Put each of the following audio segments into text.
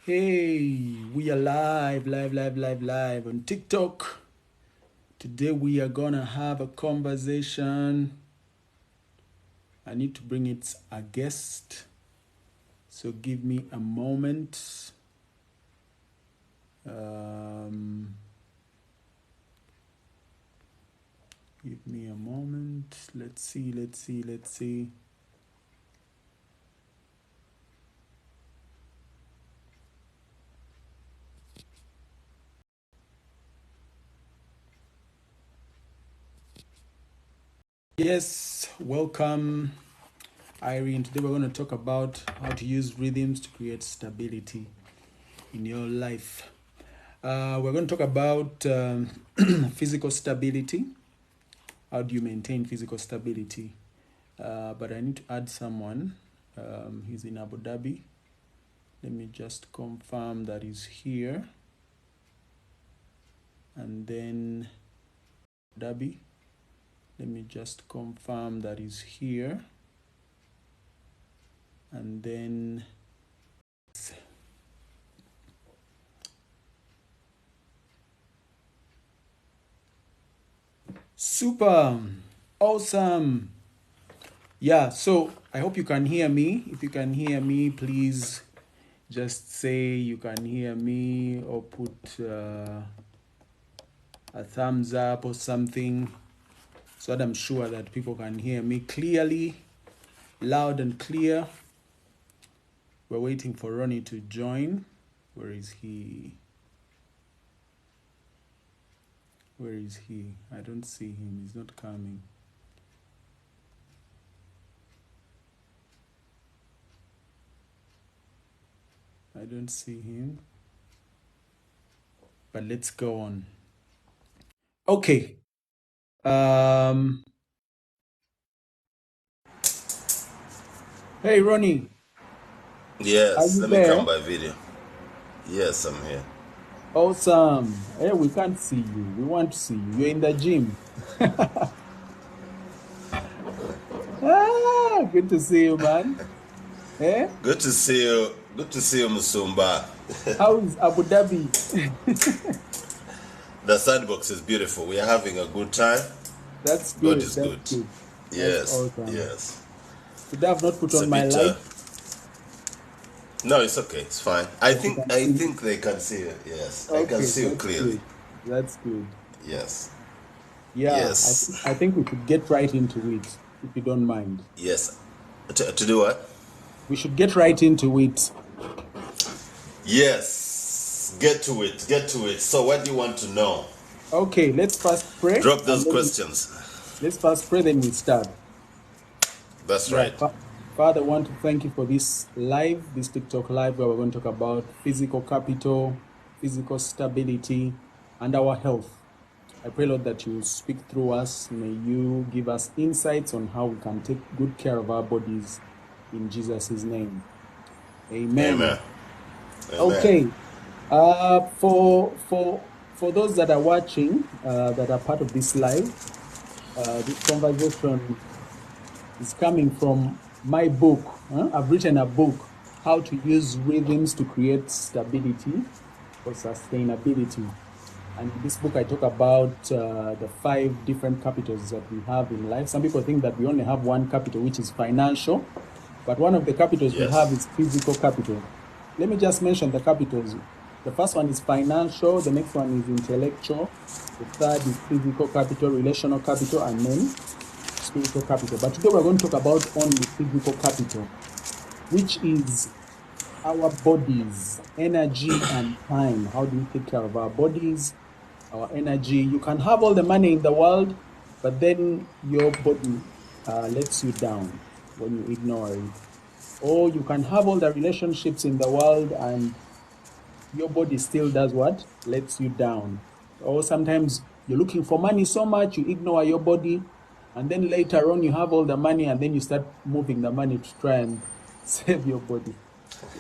Hey, we are live on TikTok. Today we are gonna have a conversation. I need to bring it a guest, so give me a moment. Give me a moment. Let's see. Yes, welcome, Irene. Today we're going to talk about how to use rhythms to create stability in your life. We're going to talk about physical stability. How do you maintain physical stability? But I need to add someone. He's in Abu Dhabi. Let me just confirm that he's here. And then Dhabi. Let me just confirm that he's here. And then super awesome. Yeah, so I hope you can hear me. If you can hear me, please just say you can hear me, or put a thumbs up or something, so that I'm sure that people can hear me clearly, loud and clear. We're waiting for Ronnie to join. Where is he? Where is he? I don't see him. He's not coming. I don't see him. But let's go on. Okay. Hey, Ronnie. Are Yes, you let me come there? by video. Yes, I'm here. Awesome. Hey, we can't see you. We want to see you. You're in the gym. Good to see you, man. Eh? Good to see you. Good to see you, Musumba. How is Abu Dhabi? The sandbox is beautiful. We are having a good time. That's God good. is That's good. good. That's Yes, awesome. yes. Today I've not put It's on a my bit. light, No, it's okay. It's fine. I but you think. can I see. think they can see you. Yes, I can Okay, see you that's clearly. good. That's good. Yes, Yeah, yes, I think we should get right into it, if you don't mind. yes. To do what? We should get right into it. Yes. Get to it. Get to it. So, what do you want to know? Okay, let's first pray, Drop and those then questions. let's first pray, then we start. That's Yeah, right. Father, I want to thank you for this TikTok live, where we're going to talk about physical capital, physical stability, and our health. I pray, Lord, that you speak through us. May you give us insights on how we can take good care of our bodies, in Jesus' name. Amen. Amen. Amen. Okay. For those that are watching, that are part of this live, this conversation is coming from my book. I've written a book, How to Use Rhythms to Create Stability for Sustainability. And in this book, I talk about the 5 different capitals that we have in life. Some people think that we only have one capital, which is financial, but one of the capitals we have Yes. is physical capital. Let me just mention the capitals. The first one is financial, the next one is intellectual, the third is physical capital, relational capital, and then spiritual capital. But today we're going to talk about only physical capital, which is our bodies, energy, and time. How do we take care of our bodies, our energy? You can have all the money in the world, but then your body lets you down when you ignore it. Or you can have all the relationships in the world, and your body still does what? Lets you down. Or sometimes you're looking for money so much, you ignore your body, and then later on you have all the money, and then you start moving the money to try and save your body.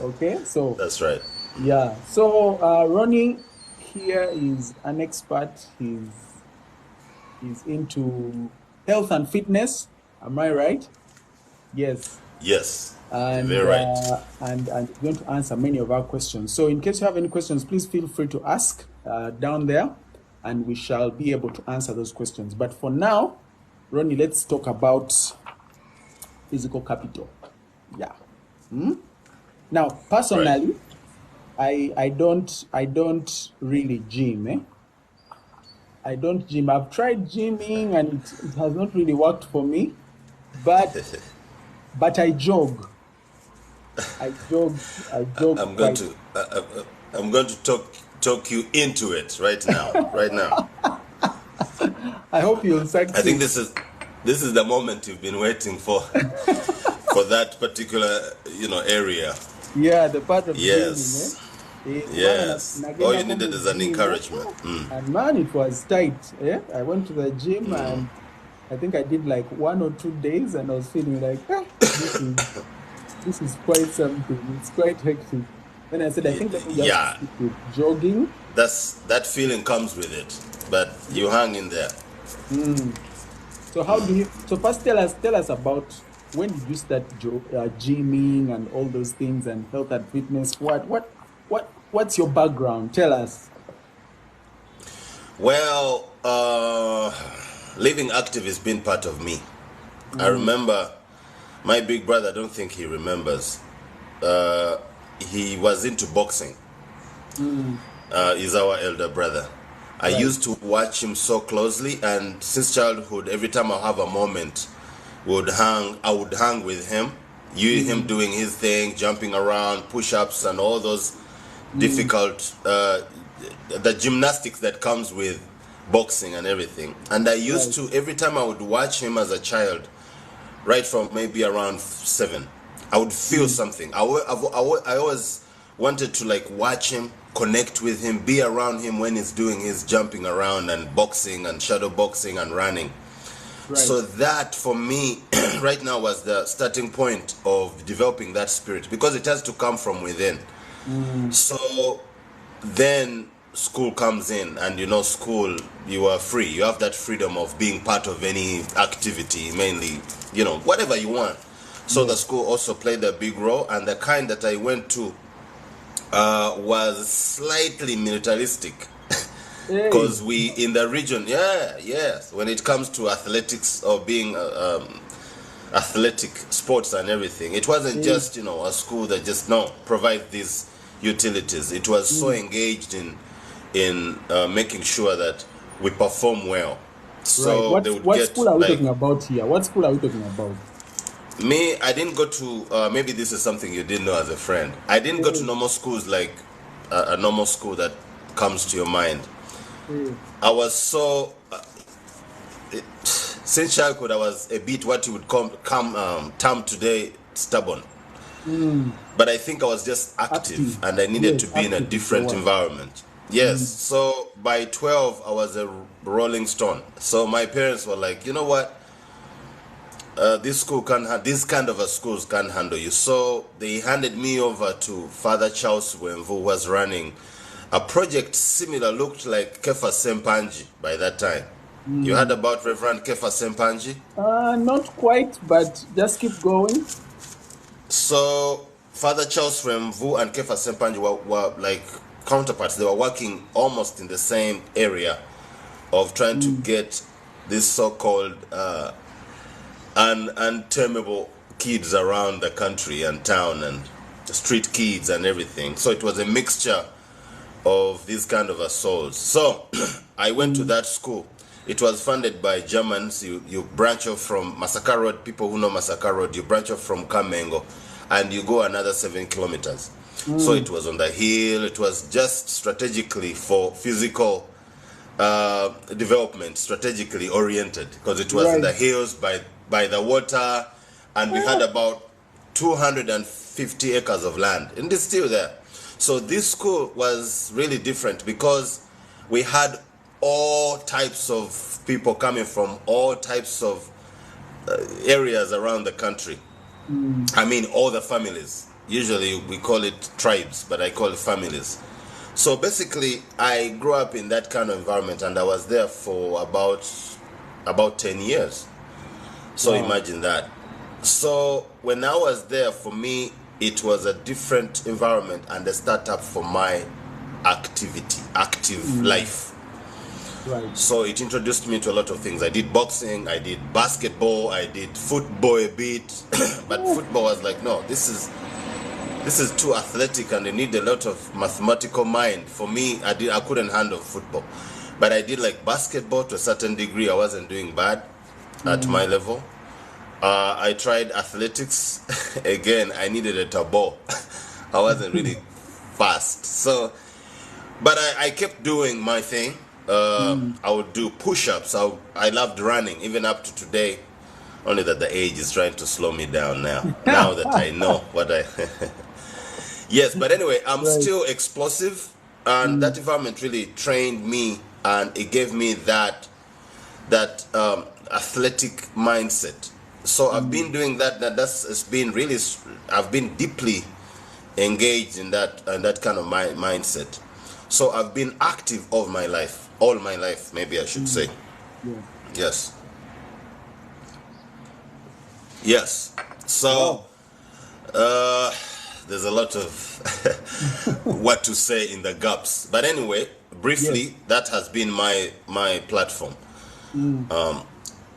Okay, so That's right. yeah, so Ronnie here is an expert. He's into health and fitness. Am I right? Yes. Yes. And, Very right. and we're going to answer many of our questions. So in case you have any questions, please feel free to ask down there, and we shall be able to answer those questions. But for now, Ronnie, let's talk about physical capital. Yeah. Now, personally, I don't really gym. I don't gym. I've tried gymming and it has not really worked for me. But I jog. I jog I'm going quite. to I'm going to talk you into it right now. Right now. I hope you'll I think succeed. this is the moment you've been waiting for for that particular area. Yeah, the part of gymming. Yes. Kubanga Yes. All you nagendako mu needed is an gym, encouragement. and man, it was tight. I went to the gym Mm. and I think I did like 1 or 2 days, and I was feeling like, this is quite something. It's quite hectic. Then I said, I think let me just Yeah, stick with jogging. that feeling comes with it, but you hang in there. Mm. So how do you? So first, tell us about when did you start gymming and all those things and health and fitness. What's your background? Tell us. Well, living active has been part of me. I Mm, remember my big brother. I don't think he remembers. Uh, he was into boxing. mm, He's our elder brother. I right. used to watch him so closely, and since childhood, every time I have a moment, I would hang with him. Him Mm, doing his thing, jumping around, push-ups, and all those mm, difficult, the gymnastics that comes with boxing and everything. And I used right. to, every time I would watch him as a child, right from maybe around 7, I would feel Mm, something. I always wanted to like watch him, connect with him, be around him when he's doing his jumping around and boxing and shadow boxing and running. right. So that for me right now was the starting point of developing that spirit, because it has to come from within. Mm, So then school comes in, and school, you are free, you have that freedom of being part of any activity, mainly whatever you want. So the yes. school also played a big role, and the kind that I went to was slightly militaristic. Hey. Because we in the region, yes, when it comes to athletics or being athletic sports and everything, it wasn't Mm, just a school that just provide these utilities. It was so mm, engaged in making sure that we perform well. right. So they would What get school are we like talking about here? What school are we talking about? me. I didn't go to. Maybe this is something you didn't know as a friend. I didn't go to Hey, normal schools like a normal school that comes to your mind. hey. I was so since childhood I was a bit what you would term today stubborn. Mm, But I think I was just active, active. and I needed to Yes, be in a active is the different word. environment. Yes, Mm, so by 12 I was a rolling stone. So my parents were like, you know what, this school this kind of a schools can't handle you. So they handed me over to Father Charles Wenvu, who was running a project similar, looked like Kefa Sempanji by that time. You heard mm. about Reverend Kefa Sempanji? Not quite, but just keep going. So Father Charles Wenvu and Kefa Sempanji were like counterparts. They were working almost in the same area of trying to Mm, get this so-called untamable kids around the country and town, and street kids and everything. So it was a mixture of these kind of souls. So I went to mm, that school. It was funded by Germans. You branch off from Masaka Road. People who know Masaka Road, you branch off from Kamengo, and you go another 7 kilometers. So it mm. was on the hill. It was just strategically for physical development, strategically oriented, because it was in the Right. hills by the water, and we had about 250 acres of land, and it's still there. So this school was really different because we had all types of people coming from all types of areas around the country. Mm, I mean, all the families. Usually we call it tribes, but I call it families. So basically, I grew up in that kind of environment, and I was there for about 10 years. So wow. imagine that. So when I was there, for me, it was a different environment and a startup for my active life. Right. So it introduced me to a lot of things. I did boxing, I did basketball, I did football a bit, but football was like, no, this is too athletic and they need a lot of mathematical mind. For me, I couldn't handle football, but I did like basketball to a certain degree. I wasn't doing bad at my level. I tried athletics. Again, I needed a tabo. I wasn't really fast. So, but I kept doing my thing. I would do push-ups. I loved running, even up to today. Only that the age is trying to slow me down now. Now that I know what I... Yes, but anyway, I'm Right. still explosive. And that environment really trained me. And it gave me that athletic mindset. So I've been doing that. It's been really... I've been deeply engaged in that kind of mindset. So I've been active all my life, maybe I should say. Yeah. Yes. So there's a lot of what to say in the gaps. But anyway, briefly, that has been my platform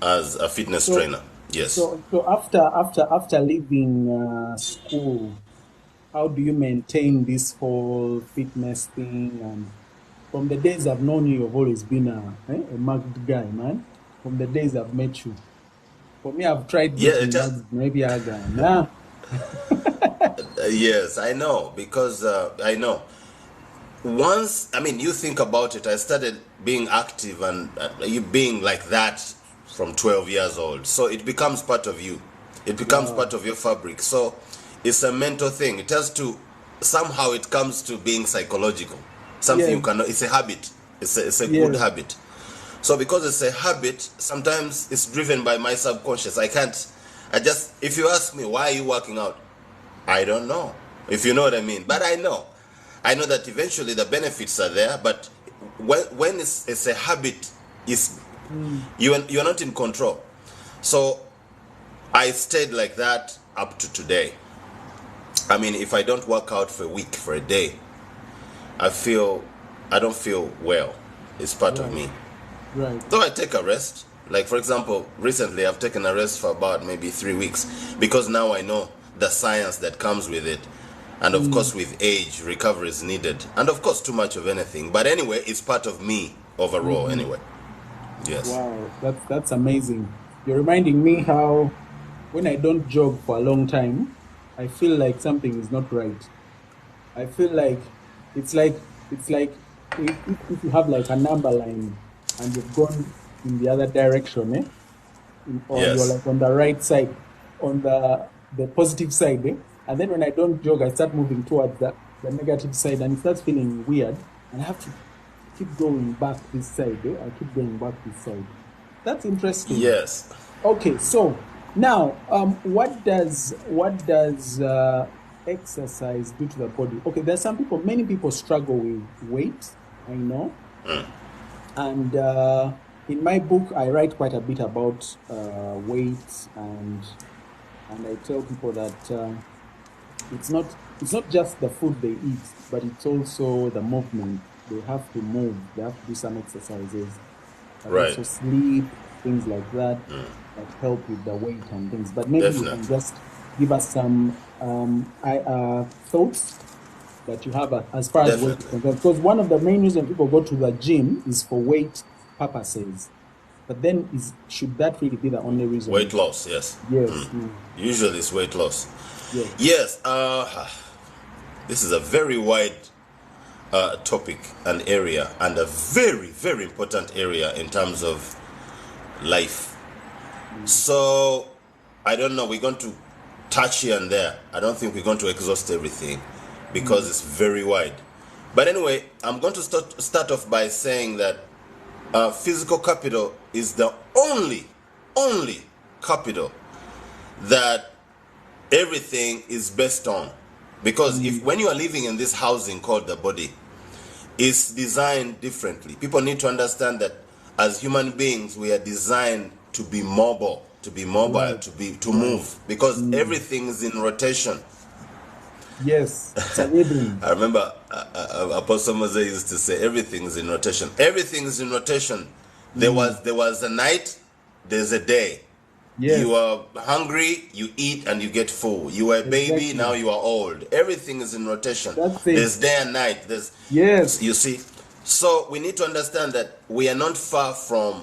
as a fitness trainer. Yes. So after leaving school, how do you maintain this whole fitness thing? And from the days I've known you, you've always been a marked guy, man. From the days I've met you. For me, I've tried Yeah, getting mugged, maybe a guy. Nah. yes, I know, because I know. Once, I mean, you think about it, I started being active and you being like that from 12 years old. So it becomes part of you. It becomes part of your fabric. So it's a mental thing. It has to, somehow it comes to being psychological. Something Yeah. you cannot, it's a habit. It's a Yeah. good habit. So because it's a habit, sometimes it's driven by my subconscious. If you ask me, why are you working out? I don't know, if you know what I mean. But I know that eventually the benefits are there. But when it's a habit, you're not in control. So I stayed like that up to today. I mean, if I don't work out for a week, for a day, I don't feel well. It's part of me. Right. Though I take a rest. Like, for example, recently I've taken a rest for about maybe 3 weeks because now I know the science that comes with it. And of course, with age, recovery is needed. And of course, too much of anything. But anyway, it's part of me overall, anyway. Yes. Wow, that's amazing. You're reminding me how when I don't jog for a long time, I feel like something is not right. I feel like it's like if you have like a number line and you've gone in the other direction, or you're Yes. like on the right side, on the positive side, and then when I don't jog, I start moving towards the negative side, and it starts feeling weird, and I have to keep going back this side. I keep going back this side. That's interesting. Yes. Okay, so now, what does exercise do to the body? Okay, there's some people, many people struggle with weight. I know, and in my book, I write quite a bit about weight, and I tell people that it's not just the food they eat, but it's also the movement. They have to move. They have to do some exercises, but Right. also sleep, things like that help with the weight and things. But maybe you can Definitely. just give us some thoughts that you have as far as weight is Definitely. concerned. Because one of the main reasons people go to the gym is for weight purposes. But then, should that really be the only reason? Weight loss, yes. Yes. Usually it's weight loss. Yes. Yes. This is a very wide topic and area, and a very, very important area in terms of life. So, I don't know, we're going to touch here and there. I don't think we're going to exhaust everything because it's very wide. But anyway, I'm going to start off by saying that physical capital is the only capital that everything is based on. Because when you are living in this housing called the body, it's designed differently. People need to understand that as human beings, we are designed to be mobile. to be mobile, Right. to move, because everything is in rotation. Yes. It's a rhythm. I remember Apostle Moses used to say, everything is in rotation. Everything is in rotation. There was a night, there's a day. Yes. You are hungry, you eat and you get full. You were a baby, Exactly. now you are old. Everything is in rotation. That's it. There's day and night. Yes. You see. So we need to understand that we are not far from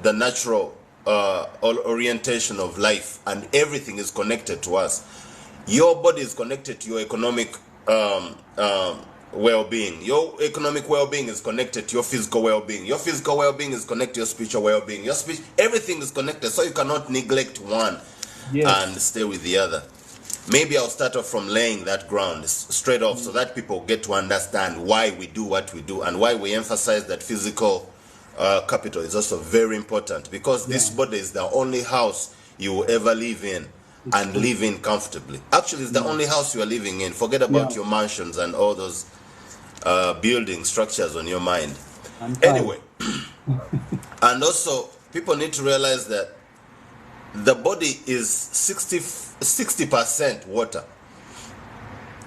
the natural orientation of life, and everything is connected to us. Your body is connected to your economic well-being. Your economic well-being is connected to your physical well-being. Your physical well-being is connected to your spiritual well-being. Everything is connected, so you cannot neglect one and stay with the other. Maybe I'll start off from laying that ground straight off, so that people get to understand why we do what we do and why we emphasize that physical capital is also very important, because this body is the only house you will ever live in and live in comfortably. Actually, it's the only house you are living in. Forget about your mansions and all those building structures on your mind. Anyway, and also people need to realize that the body is 60% water.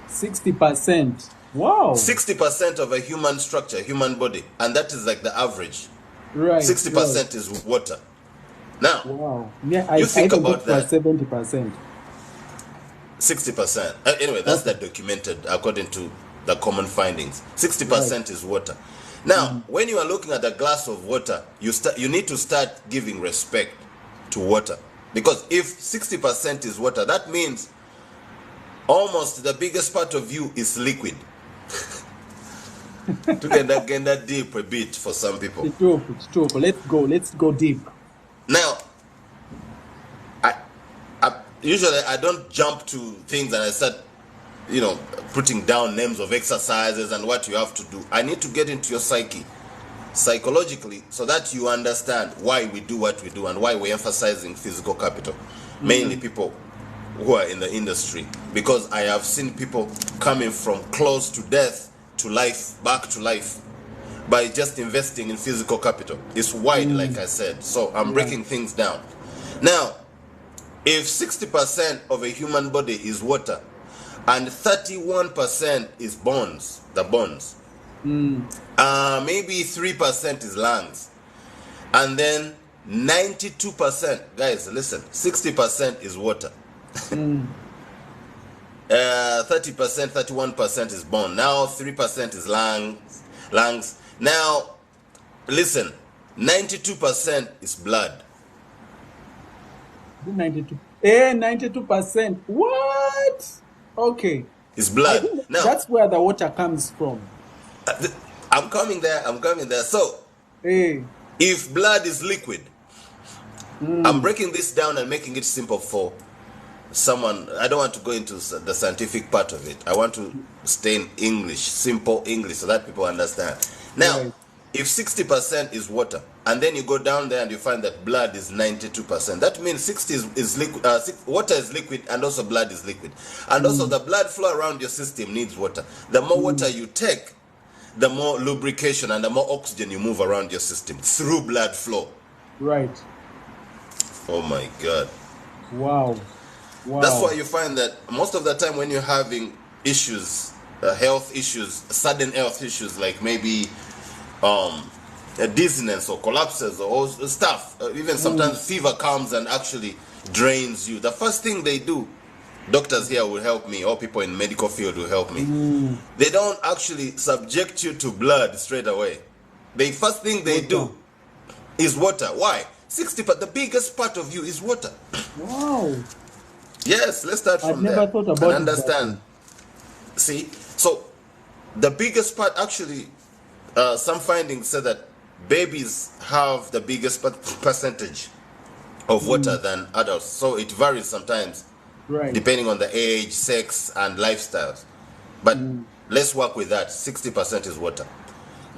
60%. Wow. 60% of a human structure, human body, and that is like the average. Right. 60% is water. Now, wow. Yeah, you think about that. 70%. 60%. Anyway, that's that documented according to the common findings. 60% is water. Now, when you are looking at a glass of water, you need to start giving respect to water, because if 60% is water, that means almost the biggest part of you is liquid. To get that deep a bit for some people. It's true. Let's go deep. Now, I usually I don't jump to things and I start, putting down names of exercises and what you have to do. I need to get into your psyche, psychologically, so that you understand why we do what we do and why we're emphasizing physical capital. Mainly people who are in the industry, because I have seen people coming from close to death to life, back to life, by just investing in physical capital. It's wide, like I said. So I'm breaking things down. Now, if 60% of a human body is water and 31% is bones, maybe 3% is lungs, and then 92%, guys, listen, 60% is water. 30%, 31% is bone. Now 3% is lungs. Now, listen, 92% is blood. 92%. What? Okay. It's blood. Now, that's where the water comes from. I'm coming there. So, if blood is liquid, I'm breaking this down and making it simple for someone. I don't want to go into the scientific part of it. I want to stay in English, simple English, so that people understand. Now, if 60% is water, and then you go down there and you find that blood is 92%, that means 60 is liquid. Water is liquid, and also blood is liquid. And also the blood flow around your system needs water. The more water you take, the more lubrication and the more oxygen you move around your system through blood flow. Right. Oh my God. Wow. That's why you find that most of the time when you're having issues, health issues, sudden health issues, like maybe dizziness or collapses or stuff, even sometimes fever comes and actually drains you. The first thing they do, doctors here will help me, or people in medical field will help me. They don't actually subject you to blood straight away. The first thing they do is water. Why? 60%, the biggest part of you is water. Wow. Yes, let's start from there. I've never thought about it. Understand. See, so the biggest part, actually, some findings say that babies have the biggest percentage of water than adults. So it varies sometimes, depending on the age, sex, and lifestyles. But let's work with that. 60% is water.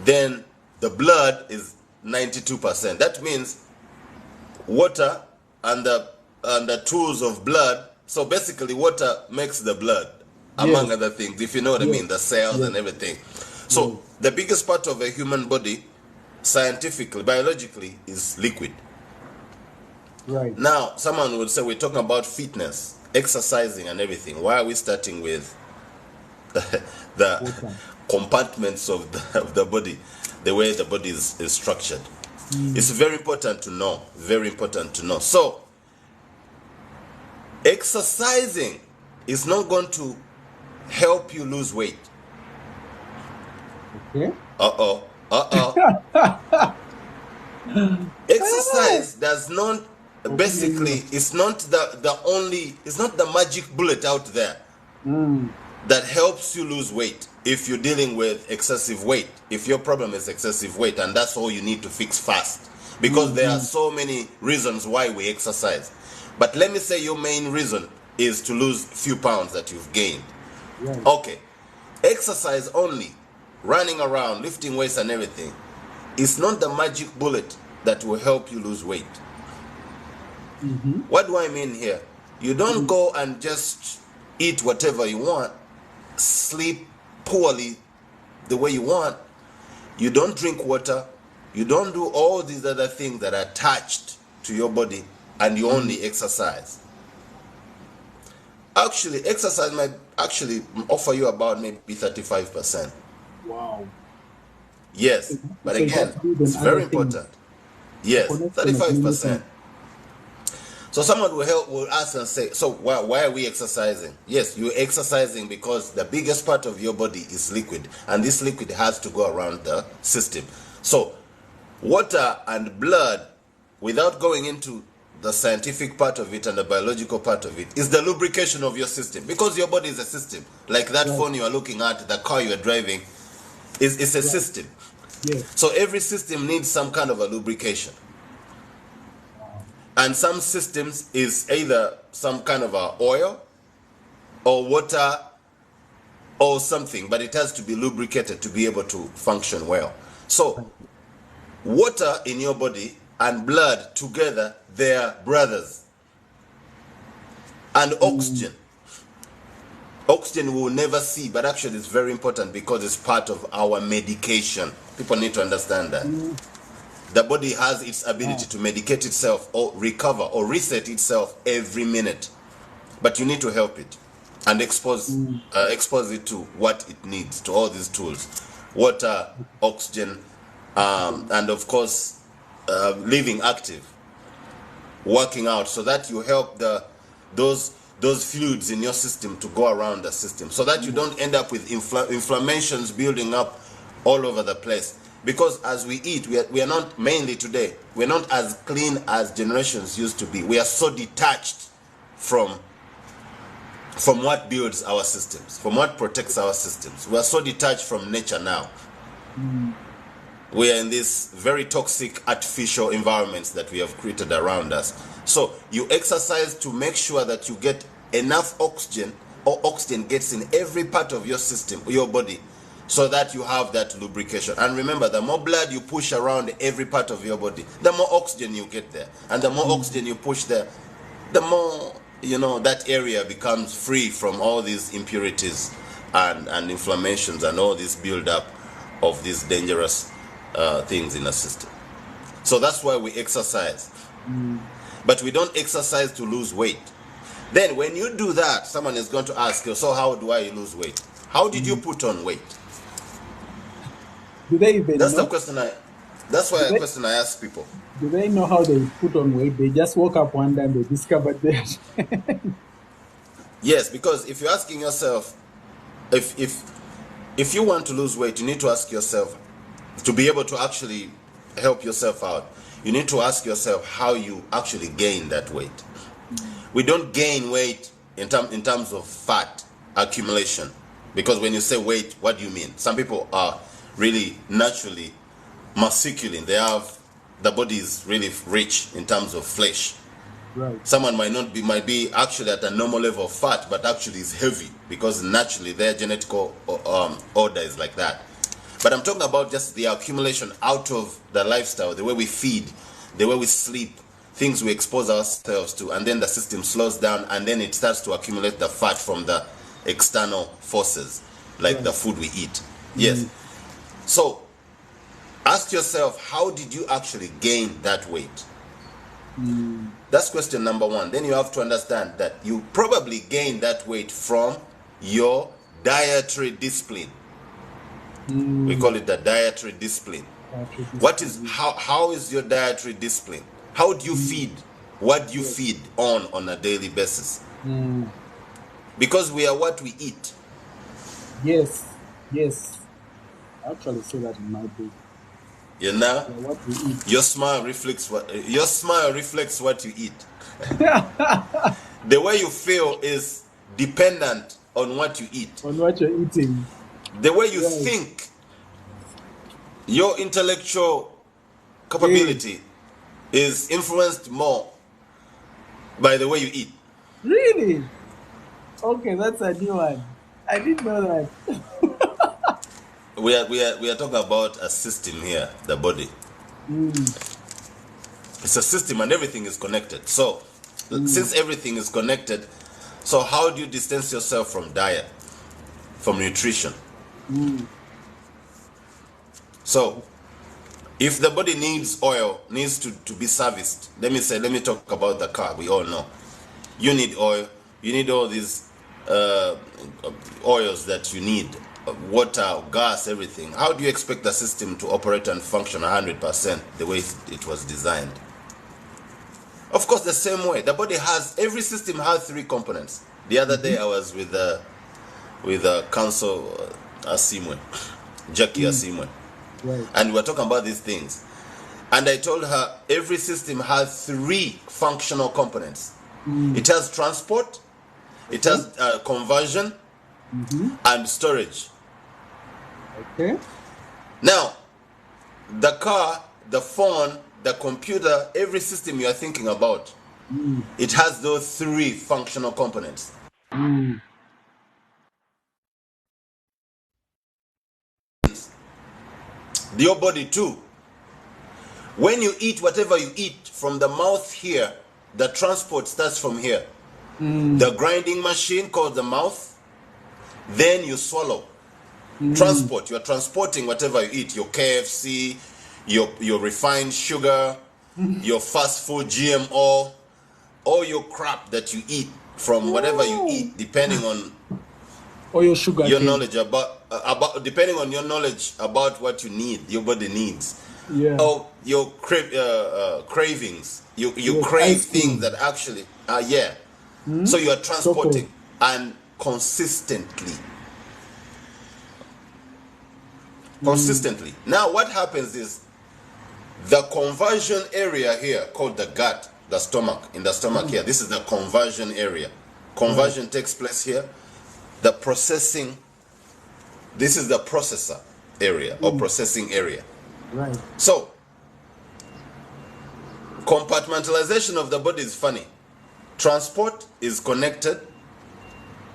Then the blood is 92%. That means water and the tools of blood. So basically water makes the blood, among other things, if you know what I mean, the cells and everything. So the biggest part of a human body, scientifically, biologically, is liquid. Right. Now, someone would say we're talking about fitness, exercising, and everything. Why are we starting with the Water. compartments of the body, the way the body is structured? It's very important to know. Very important to know. So, exercising is not going to help you lose weight. Okay. Uh-oh. Uh-oh. Exercise does not, basically, it's not the only, it's not the magic bullet out there that helps you lose weight if you're dealing with excessive weight, if your problem is excessive weight, and that's all you need to fix fast. Because there are so many reasons why we exercise. But let me say your main reason is to lose a few pounds that you've gained. Right. Okay. Exercise only, running around, lifting weights and everything, is not the magic bullet that will help you lose weight. What do I mean here? You don't go and just eat whatever you want, sleep poorly the way you want. You don't drink water. You don't do all these other things that are attached to your body, and you only exercise. Actually, exercise might actually offer you about maybe 35%. Wow. Yes, but So it again, has to do with it's very other things. important. Yes, Connection of 35%. So someone will ask and say, so why are we exercising? Yes, you're exercising because the biggest part of your body is liquid, and this liquid has to go around the system. So water and blood, without going into the scientific part of it and the biological part of it, is the lubrication of your system, because your body is a system. Like that phone you are looking at, the car you are driving, is a system. Yes. So every system needs some kind of a lubrication. And some systems is either some kind of a oil or water or something, but it has to be lubricated to be able to function well. So water in your body and blood together, they are brothers. And oxygen. Oxygen we will never see, but actually it's very important because it's part of our medication. People need to understand that. The body has its ability to medicate itself or recover or reset itself every minute. But you need to help it and expose it to what it needs, to all these tools. Water, oxygen, and of course, living active, working out, so that you help those fluids in your system to go around the system, so that you don't end up with inflammations building up all over the place. Because as we eat, we are not, mainly today, we're not as clean as generations used to be. We are so detached from what builds our systems, from what protects our systems. We are so detached from nature now. We are in these very toxic artificial environments that we have created around us. So you exercise to make sure that you get enough oxygen, or oxygen gets in every part of your system, your body, so that you have that lubrication. And remember, the more blood you push around every part of your body, the more oxygen you get there. And the more oxygen you push there, the more, that area becomes free from all these impurities and inflammations and all this build up of these dangerous things in the system. So that's why we exercise. But we don't exercise to lose weight. Then when you do that, someone is going to ask you, so how do I lose weight? How did you put on weight? Do they even That's know? the question a question I ask people. Do they know how they put on weight? They just woke up one day and they discovered that. Yes, because if you're asking yourself, if you want to lose weight, you need to ask yourself, to be able to actually help yourself out, you need to ask yourself how you actually gain that weight. We don't gain weight in terms of fat accumulation, because when you say weight, what do you mean? Some people are really naturally masculine. The body is really rich in terms of flesh. Right. Someone might be actually at a normal level of fat, but actually is heavy because naturally their genetic order is like that. But I'm talking about just the accumulation out of the lifestyle, the way we feed, the way we sleep, things we expose ourselves to, and then the system slows down, and then it starts to accumulate the fat from the external forces, like the food we eat. Yes. So ask yourself, how did you actually gain that weight? That's question number one. Then you have to understand that you probably gain that weight from your dietary discipline. We call it the dietary discipline. What is how is your dietary discipline? How do you feed? What do you feed on a daily basis? Because we are what we eat. Yes, yes. I actually say that in my book. You know, What we eat. your smile reflects what you eat. The way you feel is dependent on what you eat. On what you're eating. The way you Yes. think, your intellectual capability is influenced more by the way you eat. Really? Okay, that's a new one. I didn't know that. We are talking about a system here, the body. It's a system and everything is connected. So since everything is connected, so how do you distance yourself from diet, from nutrition? So if the body needs oil, needs to be serviced, let me talk about the car. We all know you need oil, you need all these oils that you need, water, gas, everything. How do you expect the system to operate and function 100% the way it was designed? Of course, the same way. The body has, every system has three components. The other day I was with Council Asimwe, Jackie Asimwe, Right. and we were talking about these things. And I told her every system has three functional components. It has transport, it has conversion, and storage. Okay. Now, the car, the phone, the computer, every system you are thinking about, it has those three functional components. Your body too. When you eat whatever you eat from the mouth here, the transport starts from here. The grinding machine called the mouth, then you swallow. Transport, you are transporting whatever you eat, your KFC, your refined sugar, your fast food GMO, all your crap that you eat from whatever you eat, depending on Or your sugar. your cane. knowledge about depending on your knowledge about what you need, your body needs. Yeah. Oh, your cravings. You Yes, crave ice cream. things that actually So you are transporting and consistently. Consistently. Now what happens is the conversion area here called the gut, the stomach, in the stomach here. This is the conversion area. Conversion takes place here. The processing, this is the processor area or processing area. Right. So, compartmentalization of the body is funny. Transport is connected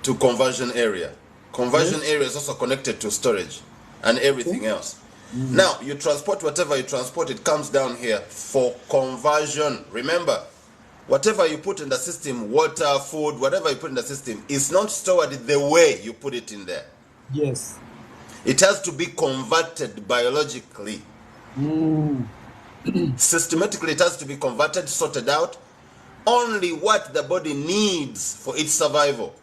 to conversion area. Conversion area is also connected to storage and everything else. Now, you transport whatever you transport, it comes down here for conversion. Remember, whatever you put in the system, water, food, whatever you put in the system, is not stored the way you put it in there. Yes. It has to be converted biologically. Systematically, it has to be converted, sorted out. Only what the body needs for its survival,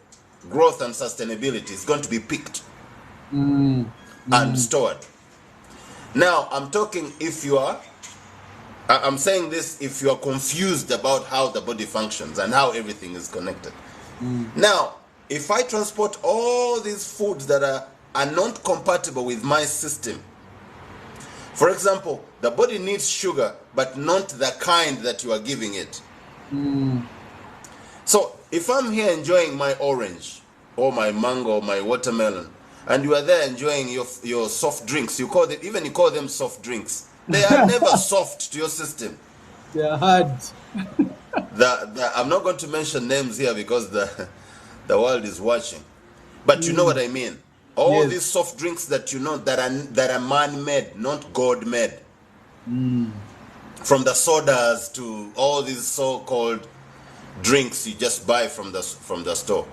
growth, and sustainability is going to be picked and stored. Now, I'm talking if you are, I'm saying this if you are confused about how the body functions and how everything is connected. Now, if I transport all these foods that are not compatible with my system, for example, the body needs sugar, but not the kind that you are giving it. So, if I'm here enjoying my orange, or my mango, or my watermelon, and you are there enjoying your soft drinks, you call them soft drinks. They are never soft to your system. They are hard. I'm not going to mention names here because the world is watching, but you know what I mean. All Yes. these soft drinks that you know that are man-made, not God-made. From the sodas to all these so-called drinks you just buy from the store,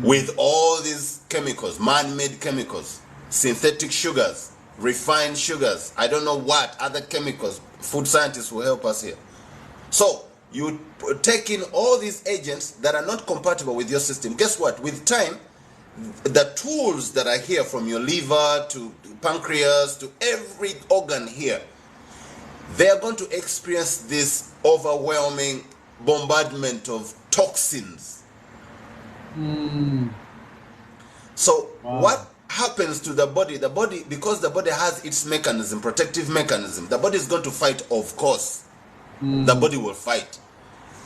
with all these chemicals, man-made chemicals, synthetic sugars, refined sugars, I don't know what other chemicals. Food scientists will help us here. So you take in all these agents that are not compatible with your system. Guess what? With time, the tools that are here, from your liver to pancreas to every organ here, they are going to experience this overwhelming bombardment of toxins. So what happens to the body? The body, because the body has its mechanism, protective mechanism, the body is going to fight, of course. The body will fight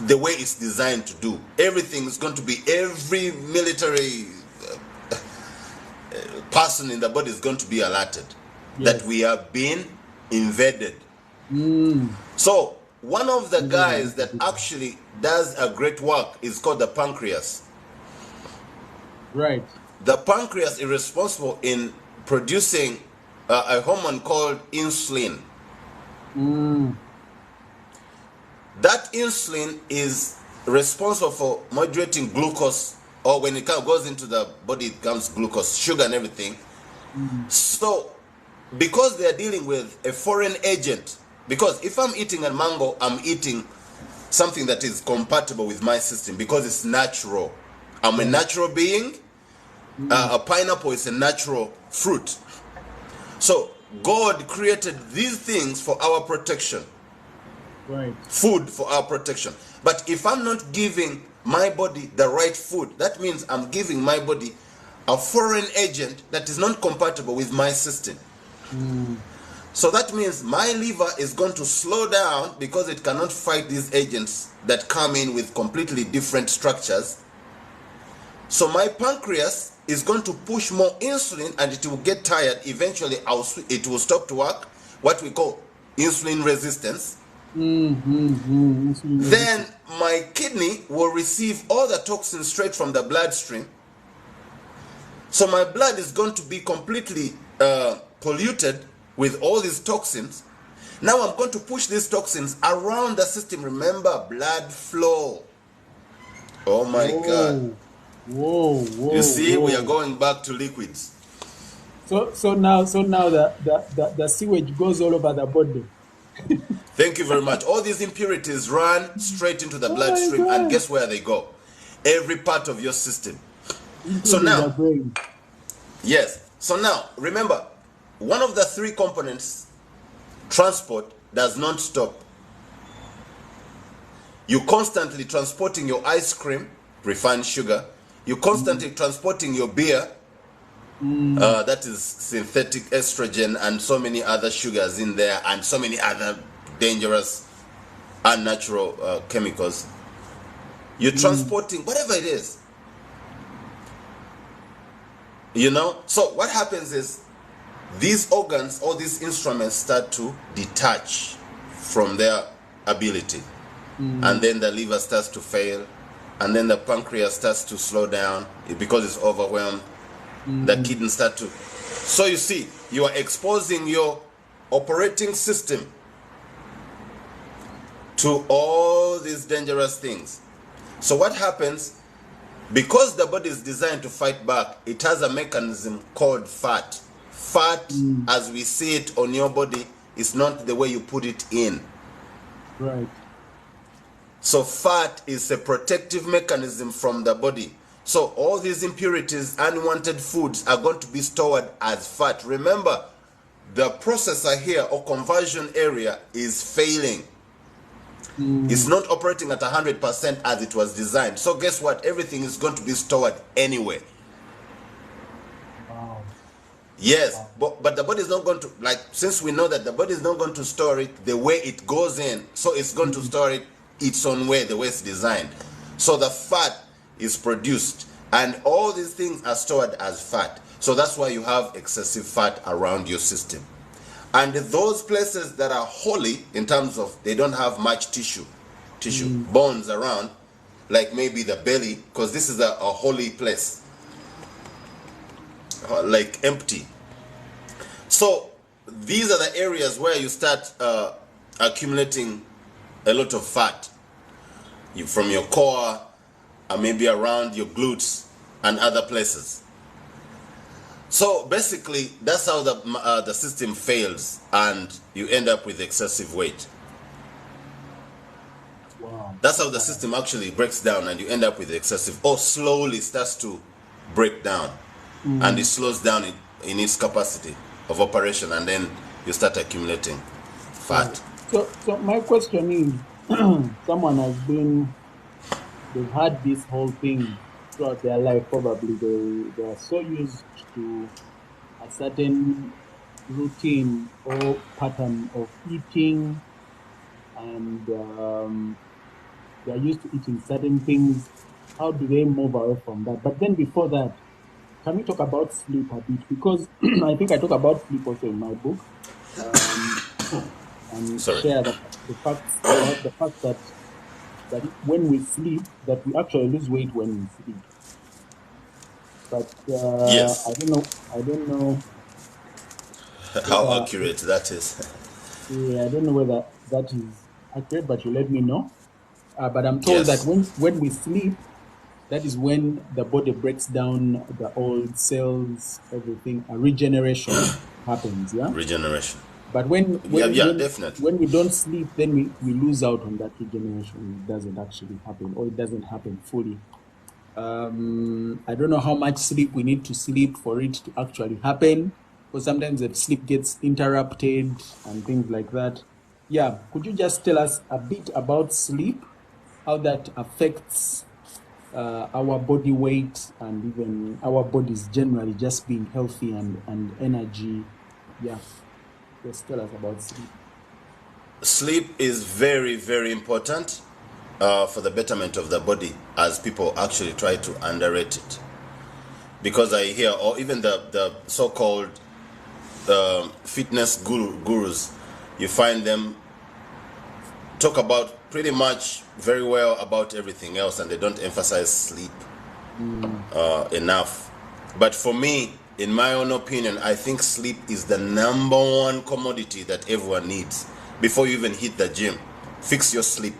the way it's designed to do. Everything is going to be, every military person in the body is going to be alerted that we are being invaded. So one of the guys that actually does a great work is called the pancreas. Right. The pancreas is responsible in producing a hormone called insulin. That insulin is responsible for moderating glucose, or when it goes into the body, it becomes glucose, sugar and everything. So because they are dealing with a foreign agent, because if I'm eating a mango, I'm eating something that is compatible with my system because it's natural. I'm a natural being. A pineapple is a natural fruit. So God created these things for our protection. Right. Food for our protection. But if I'm not giving my body the right food, that means I'm giving my body a foreign agent that is not compatible with my system. So that means my liver is going to slow down because it cannot fight these agents that come in with completely different structures. So my pancreas is going to push more insulin and it will get tired. Eventually it will stop to work, what we call insulin resistance. Then my kidney will receive all the toxins straight from the bloodstream. So my blood is going to be completely polluted with all these toxins. Now I'm going to push these toxins around the system. Remember, blood flow. Oh my God. Whoa. You see, we are going back to liquids. So now the sewage goes all over the body. Thank you very much. All these impurities run straight into the bloodstream, and guess where they go? Every part of your system. So now, the brain. yes. So now, remember, one of the three components, transport, does not stop. You're constantly transporting your ice cream, refined sugar. You're constantly transporting your beer, that is synthetic estrogen and so many other sugars in there and so many other dangerous unnatural chemicals. You're transporting whatever it is. You know? So what happens is these organs, all these instruments start to detach from their ability. And then the liver starts to fail. And then the pancreas starts to slow down because it's overwhelmed. The kidney start to... So you see, you are exposing your operating system to all these dangerous things. So what happens, because the body is designed to fight back, it has a mechanism called fat. Fat, as we see it on your body, is not the way you put it in. Right. So fat is a protective mechanism from the body. So all these impurities, unwanted foods are going to be stored as fat. Remember, the processor here or conversion area is failing. It's not operating at 100% as it was designed. So guess what? Everything is going to be stored anyway. Wow. Yes, but the body is not going to, like, since we know that the body is not going to store it the way it goes in, so it's going to store it its own way, the way it's designed. So the fat is produced and all these things are stored as fat. So that's why you have excessive fat around your system. And those places that are holy, in terms of they don't have much tissue, bones around, like maybe the belly, because this is a holy place, like empty. So these are the areas where you start accumulating a lot of fat from your core, maybe around your glutes and other places. So basically, that's how the system fails, and you end up with excessive weight. Wow. That's how the system actually breaks down, and you end up with excessive, or slowly starts to break down, and it slows down in its capacity of operation, and then you start accumulating fat. So my question is, someone has been, they've had this whole thing throughout their life. Probably they are so used to a certain routine or pattern of eating, and they are used to eating certain things. How do they move away from that? But then before that, can we talk about sleep a bit? Because I think I talk about sleep also in my book, and Sorry. share the facts about the fact that when we sleep, that we actually lose weight when we sleep. But Yes. I don't know How whether, accurate that is. yeah, I don't know whether that is accurate, but you let me know. But I'm told that Yes. when we sleep, that is when the body breaks down the old cells, everything, a regeneration happens. Yeah. Regeneration. But when Yeah, when yeah, when definitely. when we don't sleep, then we lose out on that regeneration. It doesn't actually happen, or it doesn't happen fully. I don't know how much sleep we need to sleep for it to actually happen, because sometimes the sleep gets interrupted and things like that. Yeah, could you just tell us a bit about sleep, how that affects our body weight and even our bodies generally just being healthy and energy? Yeah, just tell us about sleep. Sleep is very, very important for the betterment of the body, as people actually try to underrate it. Because I hear, or even the so-called fitness gurus, you find them talk about pretty much very well about everything else, and they don't emphasize sleep enough. But for me, in my own opinion, I think sleep is the number one commodity that everyone needs before you even hit the gym. Fix your sleep,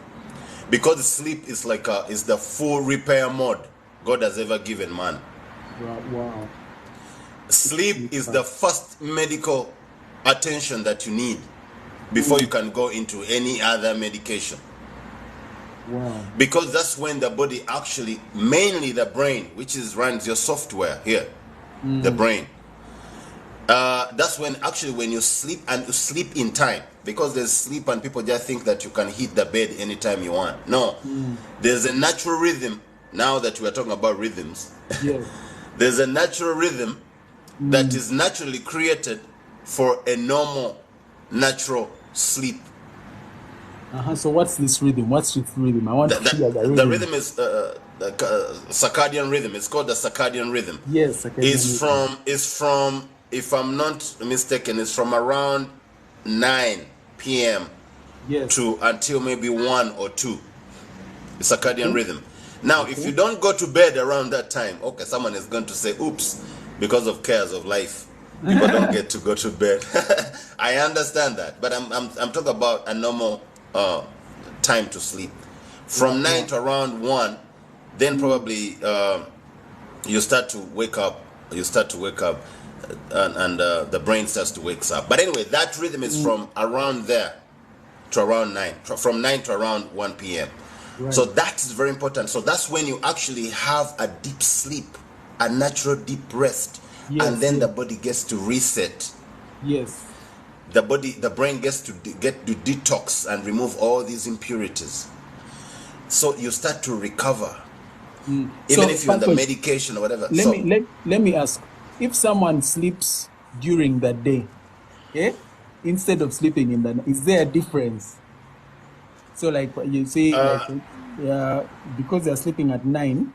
because sleep is is the full repair mode God has ever given man. Wow. Sleep is the first medical attention that you need before you can go into any other medication. Wow. Because that's when the body actually, mainly the brain, which runs your software here, the brain. That's when actually when you sleep, and you sleep in time, because there's sleep and people just think that you can hit the bed anytime you want. No, there's a natural rhythm. Now that we are talking about rhythms, Yes. there's a natural rhythm that is naturally created for a normal, natural sleep. So what's this rhythm? What's this rhythm? I want to hear the The rhythm. rhythm is circadian rhythm. It's called the circadian rhythm. Yes, circadian rhythm. Is from, if I'm not mistaken, it's from around 9 p.m. Yes. to until maybe 1 or 2. The circadian Okay. rhythm. Now, if you don't go to bed around that time, okay, someone is going to say, oops, because of cares of life, people don't get to go to bed. I understand that, but I'm talking about a normal time to sleep. From 9 to around 1, then probably you start to wake up. You start to wake up, and the brain starts to wake up. But anyway, that rhythm is from around there to around 9, from 9 to around 1 p.m. Right. So that is very important. So that's when you actually have a deep sleep, a natural deep rest, Yes, and then the body gets to reset. Yes. The brain gets to get to detox and remove all these impurities. So you start to recover, even if you're on the medication or whatever. Let me ask, if someone sleeps during the day, instead of sleeping in the night, is there a difference? So like you say, because they're sleeping at 9,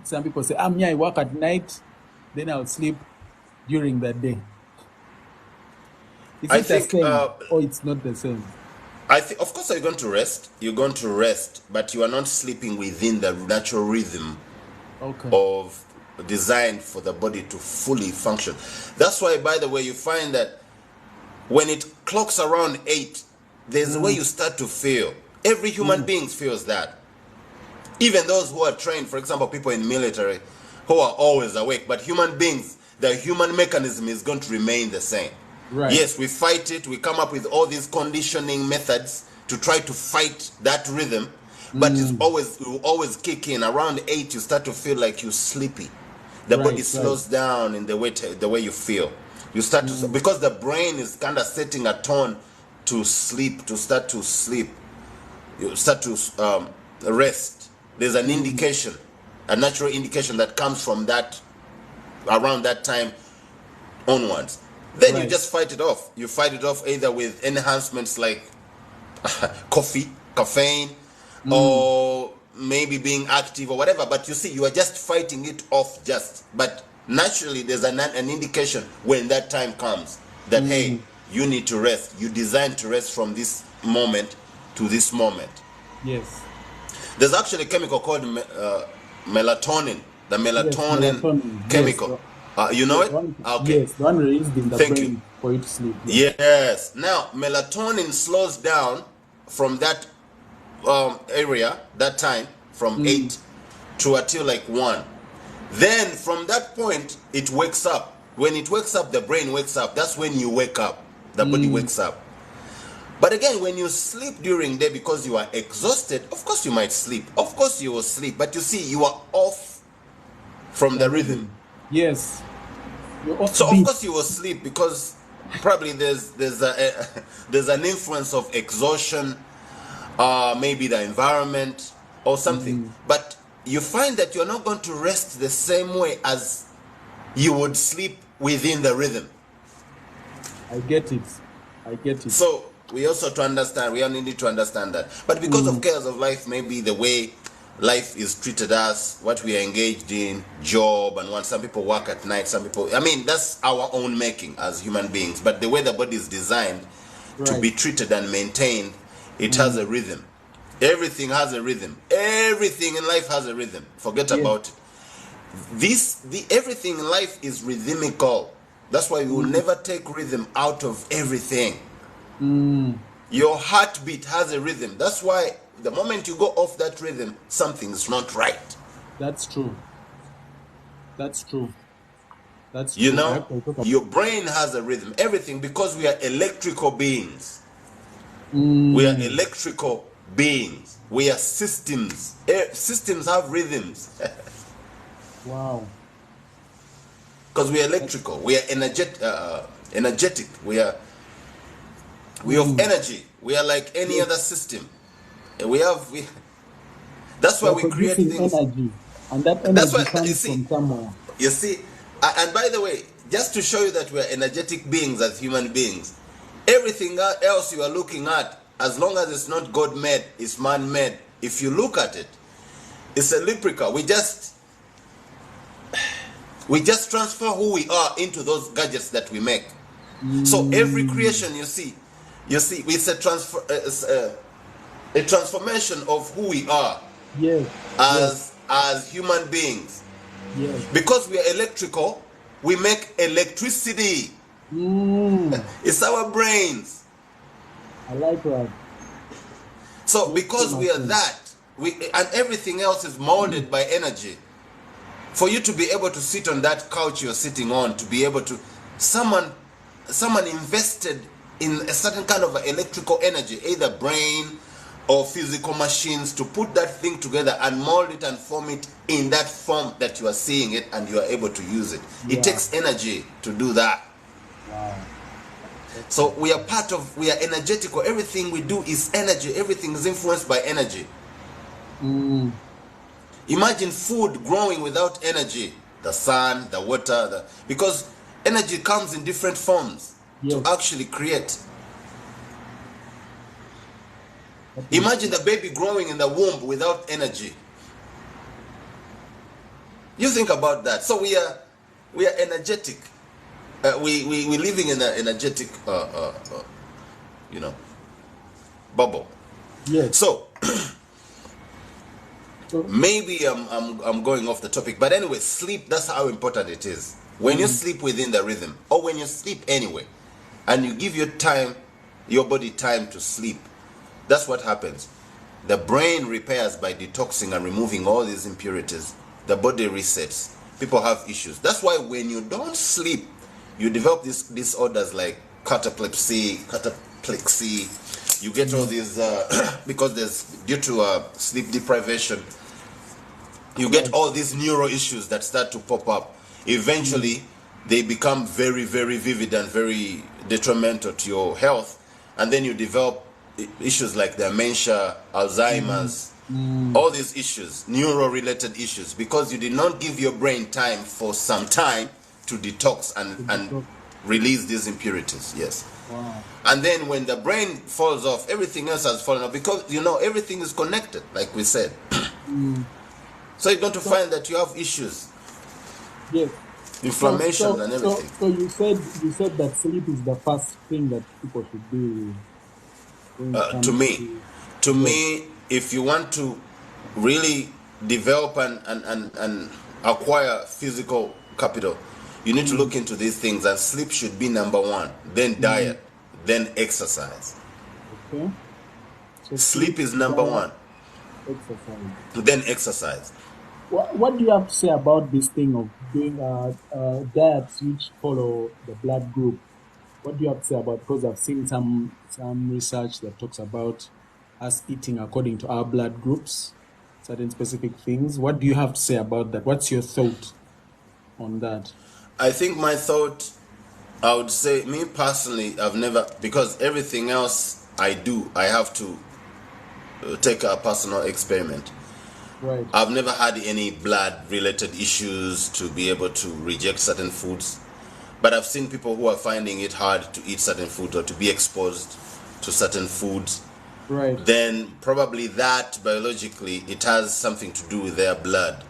some people say, I work at night, then I'll sleep during the day. Is it the same, or it's not the same? I think, of course, you're going to rest. You're going to rest, but you are not sleeping within the natural rhythm of designed for the body to fully function. That's why, by the way, you find that when it clocks around 8, there's a way you start to feel. Every human being feels that. Even those who are trained, for example, people in military who are always awake, but human beings, the human mechanism is going to remain the same. Right. Yes, we fight it. We come up with all these conditioning methods to try to fight that rhythm. but it will always kick in. Around 8, you start to feel like you're sleepy. The body Right, slows down in the way you feel. You start to, because the brain is kind of setting a tone to sleep, to start to sleep. You start to rest. There's an indication, a natural indication that comes from that, around that time onwards. Then you Right. just fight it off. You fight it off either with enhancements like coffee, caffeine, or maybe being active or whatever. But you see, you are just fighting it off but naturally there's an indication when that time comes that, hey, you need to rest. You designed to rest from this moment to this moment. Yes. There's actually a chemical called melatonin. The melatonin melatonin. chemical. Yes, You know it? the one, Okay. yes, the one released in the Thank brain you. for you to sleep. Yes. Now, melatonin slows down from that area, that time, from 8 to until like 1. Then from that point, it wakes up. When it wakes up, the brain wakes up. That's when you wake up. The body wakes up. But again, when you sleep during day because you are exhausted, of course you might sleep. Of course you will sleep. But you see, you are off from the rhythm. Yes. You're off So beat. of course you will sleep because probably there's an influence of exhaustion, maybe the environment or something. But you find that you're not going to rest the same way as you would sleep within the rhythm. I get it. I get it. So we also need to understand that. But because of cares of life, maybe the way life is treated us, what we are engaged in, job and what, some people work at night, some people, I mean, that's our own making as human beings. But the way the body is designed to be treated and maintained, it has a rhythm. Everything has a rhythm. Everything in life has a rhythm. Forget about it. Everything in life is rhythmical. That's why we will never take rhythm out of everything. Your heartbeat has a rhythm. That's why the moment you go off that rhythm, something's not right. That's true. That's true. That's true. You know, your brain has a rhythm. Everything, because we are electrical beings. We are electrical beings. We are systems. Systems have rhythms. Wow. Because we are electrical. We are energetic. We are of energy. We are like any other system. That's why we create producing things. energy, and that That's energy why comes from somewhere. You see, and by the way, just to show you that we are energetic beings as human beings, everything else you are looking at, as long as it's not God-made, it's man-made. If you look at it, it's elliptical. We just transfer who we are into those gadgets that we make. So every creation you see, it's a transformation of who we are as human beings. Yes. Because we are electrical, we make electricity. It's our brains. I like that. So because we are that, and everything else is molded by energy. For you to be able to sit on that couch you're sitting on, to be able to, someone invested in a certain kind of electrical energy, either brain or physical machines, to put that thing together and mold it and form it in that form that you are seeing it and you are able to use it. It takes energy to do that. Wow. So we are energetical. Everything we do is energy. Everything is influenced by energy. Imagine food growing without energy. The sun, the water, because energy comes in different forms to actually create. Imagine the baby growing in the womb without energy. You think about that. So we are energetic. We living in an energetic bubble. Yes. So maybe I'm going off the topic, but anyway, sleep, that's how important it is. When you sleep within the rhythm, or when you sleep anyway, and you give your body time to sleep, that's what happens. The brain repairs by detoxing and removing all these impurities. The body resets. People have issues. That's why when you don't sleep, you develop these disorders like cataplexy, You get all these because there's due to sleep deprivation. You get all these neuro issues that start to pop up. Eventually, they become very, very vivid and very detrimental to your health, and then you develop issues like dementia, Alzheimer's, all these issues, neuro-related issues, because you did not give your brain time for some time to detox and release these impurities. Yes. Wow. And then when the brain falls off, everything else has fallen off, because everything is connected, like we said. So you're going to find that you have issues, Yes. inflammation, and everything. So you said that sleep is the first thing that people should do. when it comes To me, if you want to really develop and acquire physical capital, you need to look into these things, and sleep should be number one, then diet, then exercise. Okay. So Sleep is number diet, one, exercise. then exercise. What do you have to say about this thing of doing diets which follow the blood group? What do you have to say about? Because I've seen some research that talks about us eating according to our blood groups, certain specific things. What do you have to say about that? What's your thought on that? I think my thought, I would say, me personally, I've never, because everything else I do, I have to take a personal experiment. Right. I've never had any blood-related issues to be able to reject certain foods, but I've seen people who are finding it hard to eat certain foods or to be exposed to certain foods. Right. Then probably that biologically it has something to do with their blood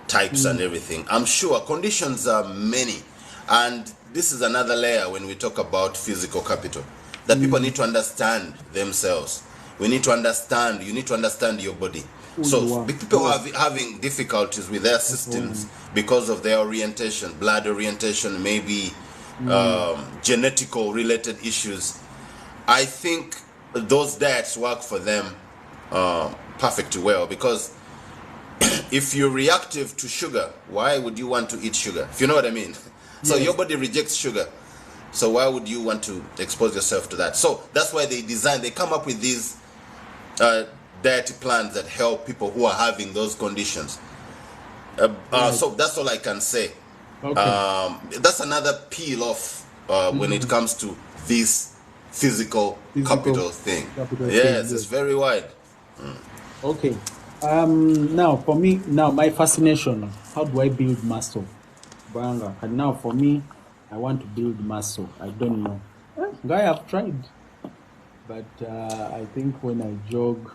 types and everything. I'm sure conditions are many, and this is another layer when we talk about physical capital, that people need to understand themselves. We need to understand, you need to understand your body. Who you So are. people are having difficulties with their systems because of their orientation, blood orientation, maybe genetical related issues. I think those diets work for them perfectly well, because if you're reactive to sugar, why would you want to eat sugar? If you know what I mean. So Yes. your body rejects sugar. So why would you want to expose yourself to that? So that's why they come up with these dietary plans that help people who are having those conditions. So that's all I can say. Okay. That's another peel off when it comes to this physical capital thing. capital thing, Yes, yes. it's very wide. Okay. Now for me, my fascination, how do I build muscle? Banga. And now for me, I want to build muscle. I don't know. Guy, I've tried. But I think when I jog,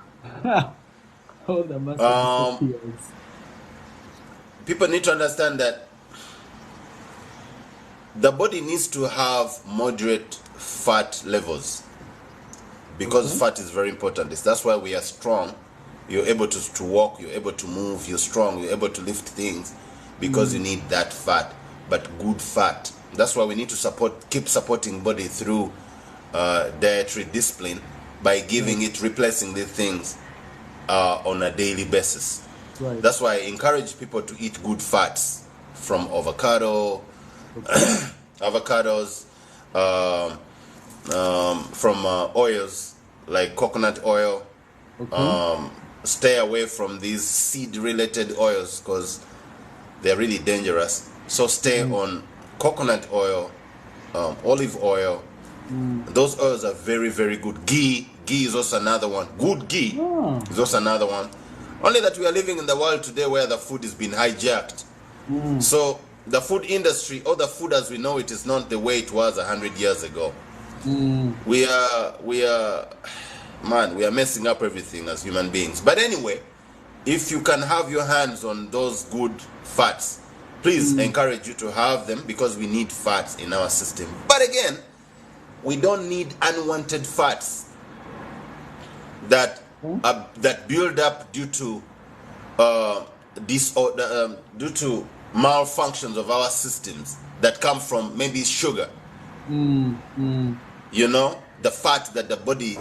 all the muscle disappears. People need to understand that the body needs to have moderate fat levels, because fat is very important. That's why we are strong. You're able to walk, you're able to move, you're strong, you're able to lift things, because you need that fat, but good fat. That's why we need to keep supporting body through dietary discipline by giving it, replacing these things on a daily basis. Right. That's why I encourage people to eat good fats from avocados, from oils like coconut oil. Stay away from these seed-related oils because they're really dangerous. So stay on coconut oil, olive oil. Those oils are very, very good. Ghee is also another one. Good ghee is also another one. Only that we are living in the world today where the food is being hijacked. So the food industry, or the food as we know it, is not the way it was 100 years ago. We are messing up everything as human beings. But anyway, if you can have your hands on those good fats, please encourage you to have them, because we need fats in our system. But again, we don't need unwanted fats that build up due to disorder, due to malfunctions of our systems that come from maybe sugar. You know, the fat that the body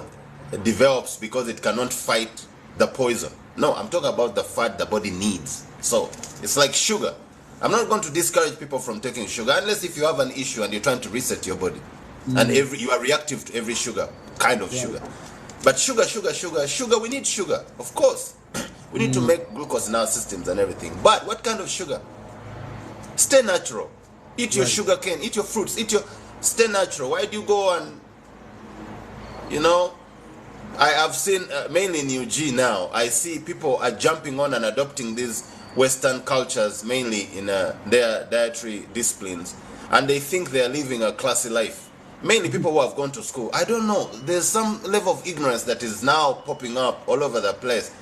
develops because it cannot fight the poison. No, I'm talking about the fat the body needs. So it's like sugar. I'm not going to discourage people from taking sugar, unless if you have an issue and you're trying to reset your body, and you are reactive to every sugar, kind of sugar. But sugar, we need sugar, of course. We need to make glucose in our systems and everything. But what kind of sugar? Stay natural. Eat your sugar cane, eat your fruits, stay natural. Why do you go and, I have seen, mainly in UG now, I see people are jumping on and adopting these Western cultures, mainly in their dietary disciplines, and they think they are living a classy life. Mainly people who have gone to school. I don't know. There's some level of ignorance that is now popping up all over the place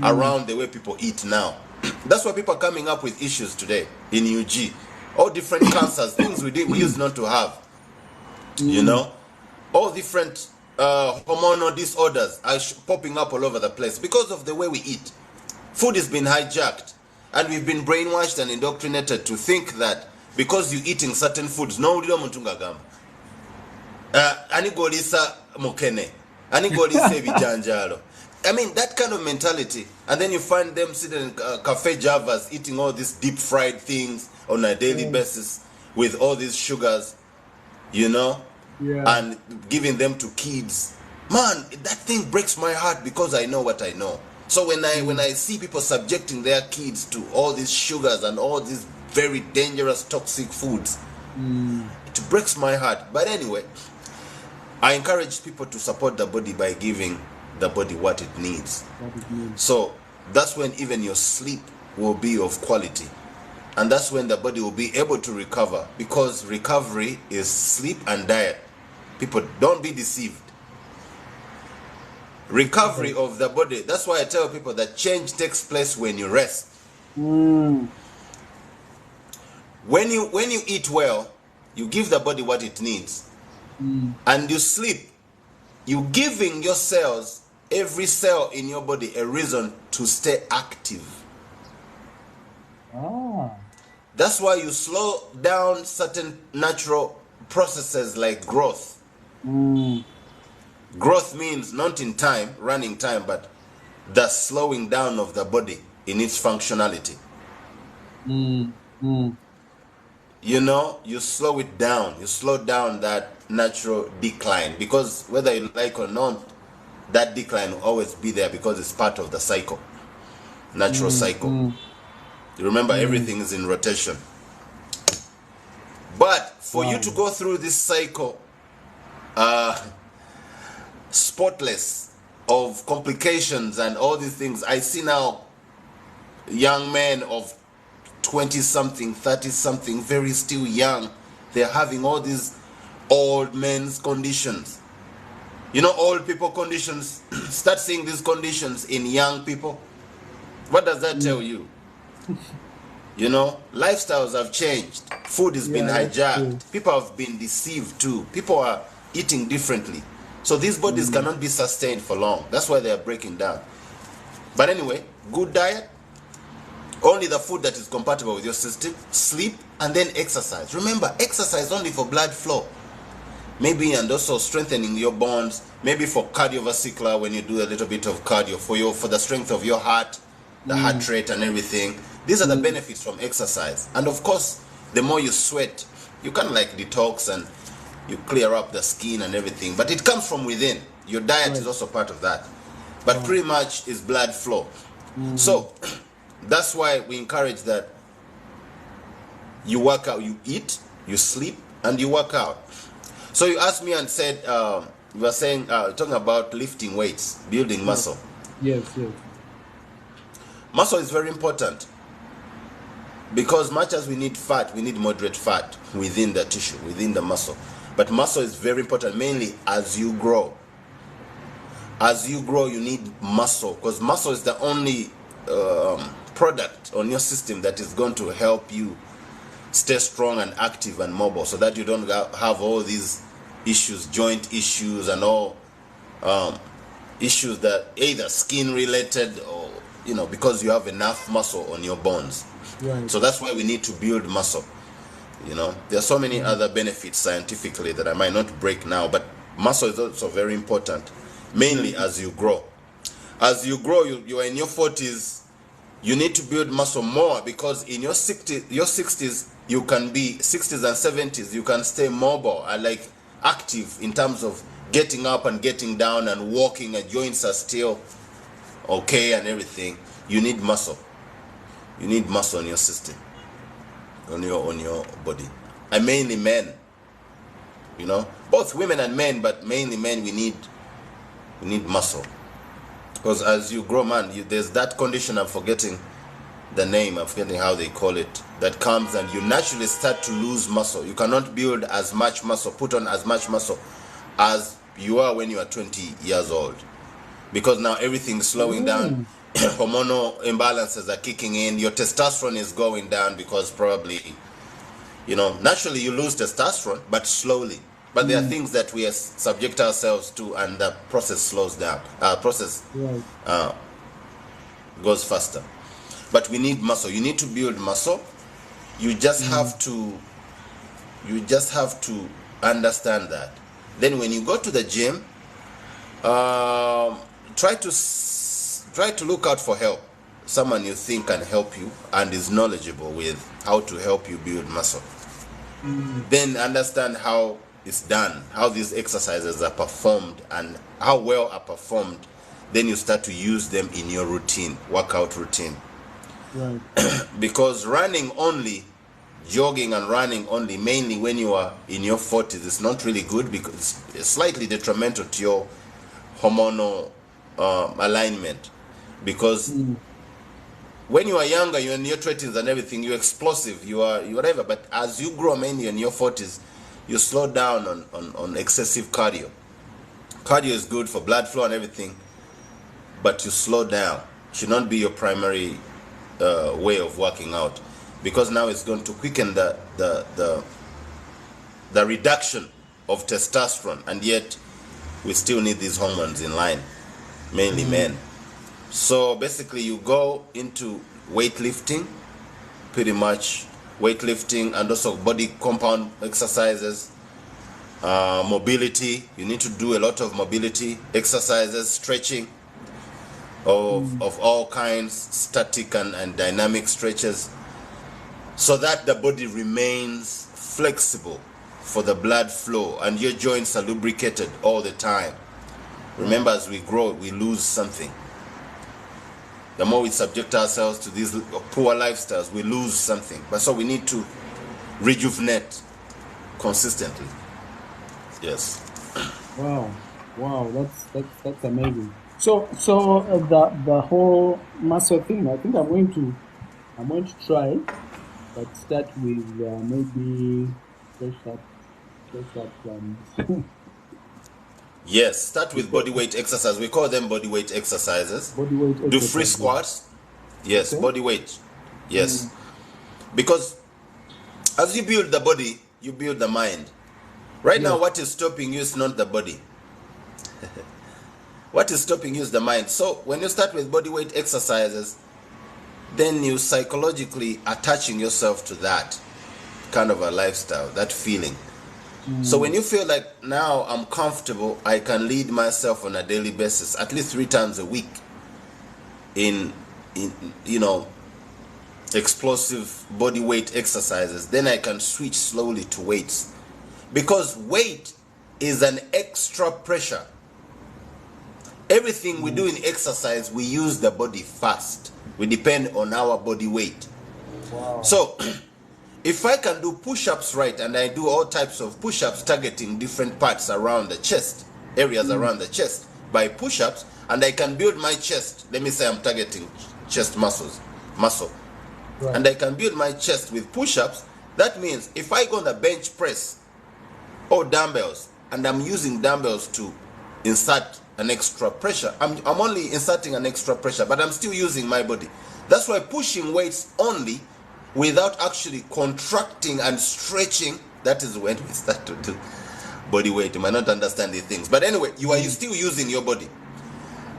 around the way people eat now. That's why people are coming up with issues today in UG. All different cancers, things we used not to have. All different hormonal disorders are popping up all over the place because of the way we eat. Food has been hijacked, and we've been brainwashed and indoctrinated to think that because you're eating certain foods, no, anigolisa mukene, anigolisa bijanjalo. I mean, that kind of mentality. And then you find them sitting in cafe javas eating all these deep fried things on a daily basis with all these sugars, and giving them to kids. Man, that thing breaks my heart because I know what I know. So when I see people subjecting their kids to all these sugars and all these very dangerous toxic foods, it breaks my heart. But anyway, I encourage people to support the body by giving the body what it needs. So that's when even your sleep will be of quality, and that's when the body will be able to recover, because recovery is sleep and diet. People, don't be deceived. Recovery of the body, that's why I tell people that change takes place when you rest. When you eat well, you give the body what it needs, and you sleep, you giving your cells, every cell in your body, a reason to stay active. That's why you slow down certain natural processes like growth. Growth means not in time, running time, but the slowing down of the body in its functionality. You slow it down. You slow down that natural decline, because whether you like or not, that decline will always be there because it's part of the cycle, natural cycle. You remember, everything is in rotation. But for you to go through this cycle spotless of complications and all these things, I see now young men of 20-something, 30-something, very still young, they're having all these old men's conditions. Old people conditions. Start seeing these conditions in young people. What does that tell you? Lifestyles have changed. Food has been hijacked. People have been deceived too. People are eating differently. So these bodies cannot be sustained for long. That's why they are breaking down. But anyway, good diet, only the food that is compatible with your system, sleep, and then exercise. Remember, exercise only for blood flow. Maybe, and also strengthening your bones, maybe for cardiovascular, when you do a little bit of cardio, for the strength of your heart, the heart rate and everything. These are the benefits from exercise. And of course, the more you sweat, you kind of like detox and you clear up the skin and everything. But it comes from within. Your diet is also part of that. But pretty much is blood flow. So that's why we encourage that you work out, you eat, you sleep, and you work out. So you asked me and said, you were saying, talking about lifting weights, building muscle. Yes. Muscle is very important, because much as we need fat, we need moderate fat within the tissue, within the muscle. But muscle is very important, mainly as you grow. As you grow, you need muscle, because muscle is the only product on your system that is going to help you stay strong and active and mobile, so that you don't have all these issues, joint issues and all issues that either skin related or because you have enough muscle on your bones. So that's why we need to build muscle. There are so many other benefits scientifically that I might not break now, but muscle is also very important, mainly as you grow. As you grow, you are in your 40s, you need to build muscle more, because in your 60s, you can be 60s and 70s, you can stay mobile and like active in terms of getting up and getting down and walking, and joints are still okay and everything, you need muscle. You need muscle on your system, on your body. And mainly men, you know, both women and men, but mainly men, we need muscle. Because as you grow, man, there's that condition, I'm forgetting the name, I'm forgetting how they call it, that comes and you naturally start to lose muscle. You cannot build as much muscle, put on as much muscle as you are when you are 20 years old. Because now everything's slowing down, hormonal imbalances are kicking in, your testosterone is going down because probably, you know, naturally you lose testosterone, but slowly. But there are things that we subject ourselves to, and the process slows down. Process goes faster. But we need muscle. You need to build muscle. You just have to. You just have to understand that. Then when you go to the gym, try to look out for help. Someone you think can help you and is knowledgeable with how to help you build muscle. Then understand how it's done, how these exercises are performed and how well are performed. Then you start to use them in your routine, workout routine. Right. Because running only, jogging and running only, mainly when you are in your 40s, is not really good because it's slightly detrimental to your hormonal alignment. Because when you are younger, you're in your 20s and everything, you're explosive, you are whatever. But as you grow, mainly in your 40s, you slow down on excessive cardio. Cardio is good for blood flow and everything, but you slow down. Should not be your primary way of working out, because now it's going to quicken the reduction of testosterone, and yet we still need these hormones in line, mainly men. So basically you go into weightlifting, pretty much weightlifting, and also body compound exercises, mobility. You need to do a lot of mobility exercises, stretching of all kinds, static and dynamic stretches, so that the body remains flexible for the blood flow and your joints are lubricated all the time. Remember, as we grow, we lose something. The more we subject ourselves to these poor lifestyles, we lose something. But so we need to rejuvenate consistently. Yes. Wow, that's amazing. So the whole muscle thing, I think I'm going to try, but start with maybe press up. Yes, start with body weight exercise. We call them body weight exercises. Body weight Do exercise. free squats. Yes, Okay. body weight. Yes. Because as you build the body, you build the mind. Right now, Yes. what is stopping you is not the body. What is stopping you is the mind. So when you start with body weight exercises, then you psychologically attaching yourself to that kind of a lifestyle, that feeling. So when you feel like now I'm comfortable, I can lead myself on a daily basis, at least 3 times a week, in you know, explosive body weight exercises, then I can switch slowly to weights. Because weight is an extra pressure. Everything we do in exercise, we use the body first. We depend on our body weight. Wow. So if I can do push-ups right, and I do all types of push-ups targeting different parts around the chest, areas around the chest by push-ups, and I can build my chest, let me say I'm targeting chest muscle, Right. and I can build my chest with push-ups, that means if I go on the bench press or dumbbells, and I'm using dumbbells to insert an extra pressure, I'm only inserting an extra pressure, but I'm still using my body. That's why pushing weights only without actually contracting and stretching, that is when we start to do body weight. You might not understand these things, but anyway, you are still using your body.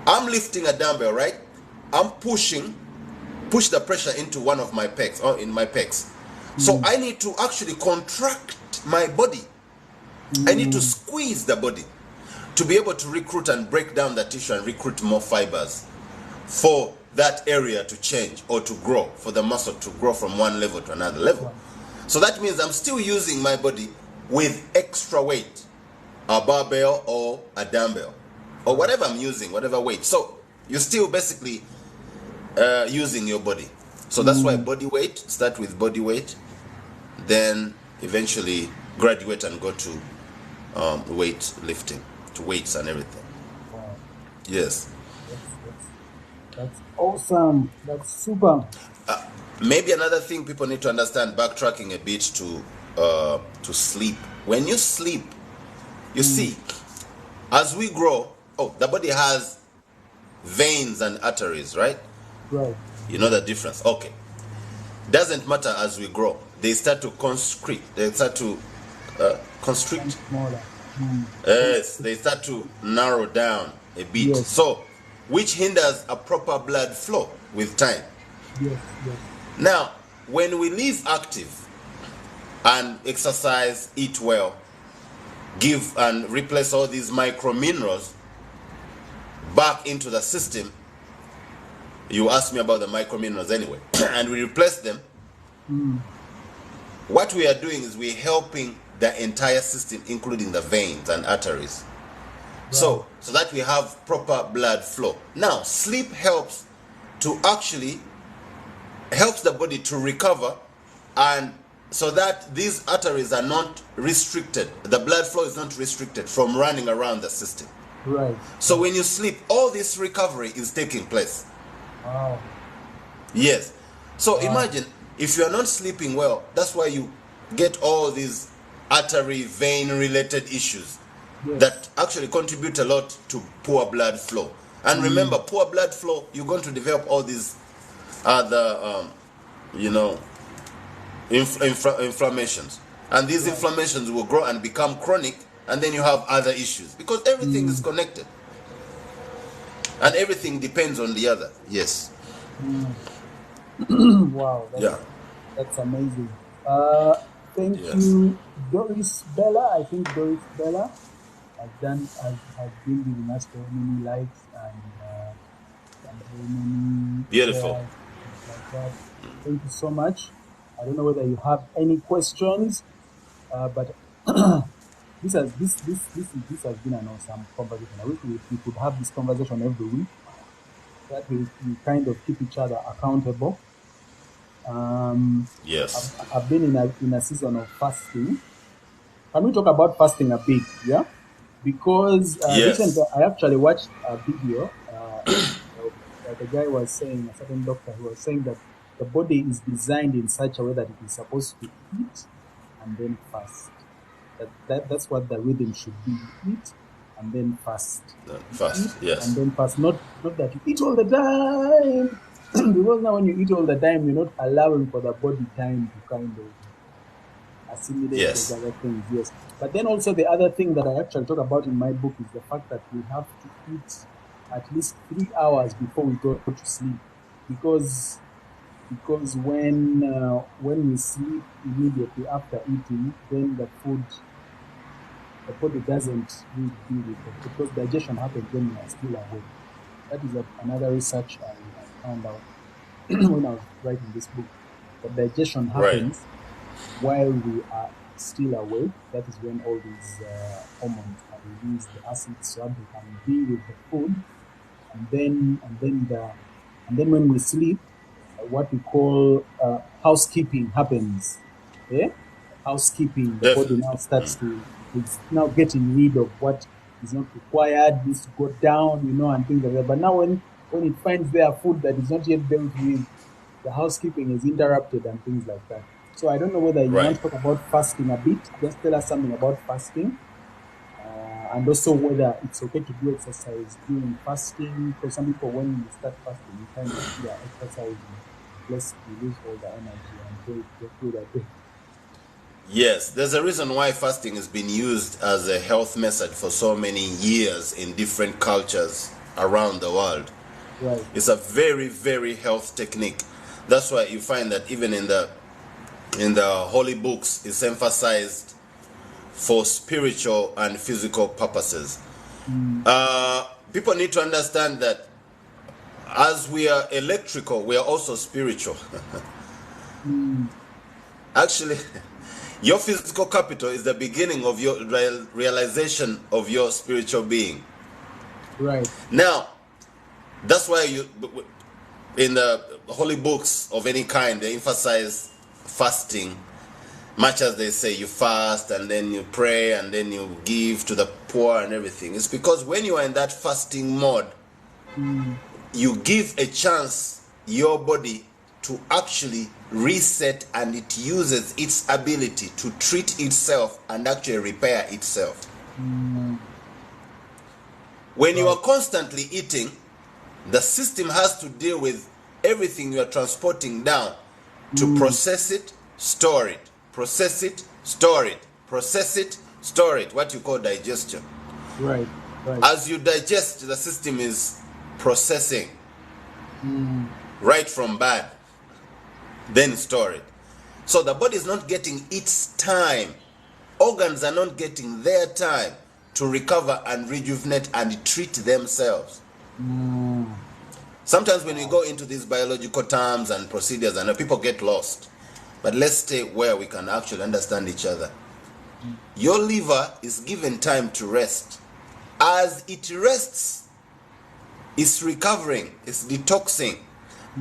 I'm lifting a dumbbell, right? I'm push the pressure into one of my pecs, or in my pecs. So I need to actually contract my body. I need to squeeze the body to be able to recruit and break down the tissue and recruit more fibers for that area to change or to grow, for the muscle to grow from one level to another level. So that means I'm still using my body with extra weight. a barbell or a dumbbell or whatever I'm using, whatever weight. So you're still basically using your body. So that's why body weight, start with body weight, then eventually graduate and go to weight lifting, to weights and everything. Wow. Yes. That's awesome. That's super. Maybe another thing people need to understand, backtracking a bit to sleep. When you sleep, you see, as we grow, the body has veins and arteries, right? Right. You know the difference. Okay. Doesn't matter as we grow. They start to constrict. They start to constrict. Smaller. Yes, they start to narrow down a bit. Yes. So, which hinders a proper blood flow with time. Yes. Yes. Now, when we live active and exercise, eat well, give and replace all these micro minerals back into the system, you asked me about the micro minerals anyway, and we replace them, what we are doing is we're helping the entire system, including the veins and arteries. So that we have proper blood flow. Now, sleep helps the body to recover, and so that these arteries are not restricted. The blood flow is not restricted from running around the system. Right. So when you sleep, all this recovery is taking place. Wow. Yes. So imagine if you are not sleeping well, that's why you get all these artery vein related issues that actually contribute a lot to poor blood flow. And remember, poor blood flow, you're going to develop all these other inflammations, and these inflammations will grow and become chronic, and then you have other issues because everything is connected and everything depends on the other. Yes. Wow. Yeah. That's amazing. Thank Yes. you, Doris Bella. I think Doris Bella has been giving us so many likes and so many Beautiful. shares, things like that. Thank you so much. I don't know whether you have any questions, but this has been an awesome conversation. I wish we could have this conversation every week, that we kind of keep each other accountable. Yes. I've been in a season of fasting. Can we talk about fasting a bit? Yeah, because Yes. recently I actually watched a video. The guy was saying, a certain doctor who was saying that the body is designed in such a way that it is supposed to eat and then fast. That's what the rhythm should be. You eat and then fast. Fast. Eat Yes. and then fast. Not that you eat all the time. Because now when you eat all the time, you're not allowing for the body time to kind of assimilate Yes. those other things. Yes. But then also the other thing that I actually talk about in my book is the fact that we have to eat at least 3 hours before we go to sleep. Because when we sleep immediately after eating, then the body doesn't really deal with it, because digestion happens when you are still awake. That is another research I found out when I was writing this book. The digestion happens while we are still awake. That is when all these hormones are released, the acids, so that they can deal with the food. And then when we sleep, what we call housekeeping happens. Yeah? Housekeeping, the body now starts it's now getting rid of what is not required, needs to go down, and things like that. But now when it finds their food that is not yet dealt with, the housekeeping is interrupted and things like that. So I don't know whether you want to talk about fasting a bit. Just tell us something about fasting. And also whether it's okay to do exercise during fasting. Because some people, when you start fasting, you kind of exercising, less you lose all the energy and go through that day. Yes, there's a reason why fasting has been used as a health method for so many years in different cultures around the world. Right. It's a very, very health technique. That's why you find that even in the holy books, it's emphasized for spiritual and physical purposes. People need to understand that as we are electrical, we are also spiritual. Actually, Your physical capital is the beginning of your realization of your spiritual being. Right. Now, that's why in the holy books of any kind, they emphasize fasting, much as they say you fast and then you pray and then you give to the poor and everything. It's because when you are in that fasting mode, you give a chance your body to actually reset, and it uses its ability to treat itself and actually repair itself. When you are constantly eating, the system has to deal with everything you are transporting down to process it, store it, process it, store it, process it, store it, what you call digestion. Right. Right. As you digest, the system is processing right from bad, then store it. So the body is not getting its time. Organs are not getting their time to recover and rejuvenate and treat themselves. Sometimes when we go into these biological terms and procedures, I know people get lost. But let's stay where we can actually understand each other. Your liver is given time to rest. As it rests, it's recovering, it's detoxing.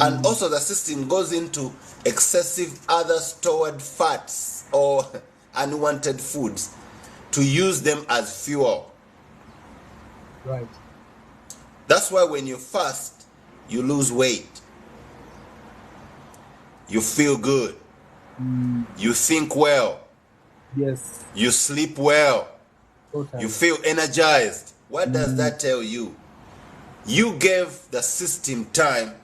And also the system goes into excessive other stored fats or unwanted foods to use them as fuel. Right. That's why when you fast, you lose weight. You feel good. You think well. Yes. You sleep well. Totally. You feel energized. What does that tell you? You gave the system time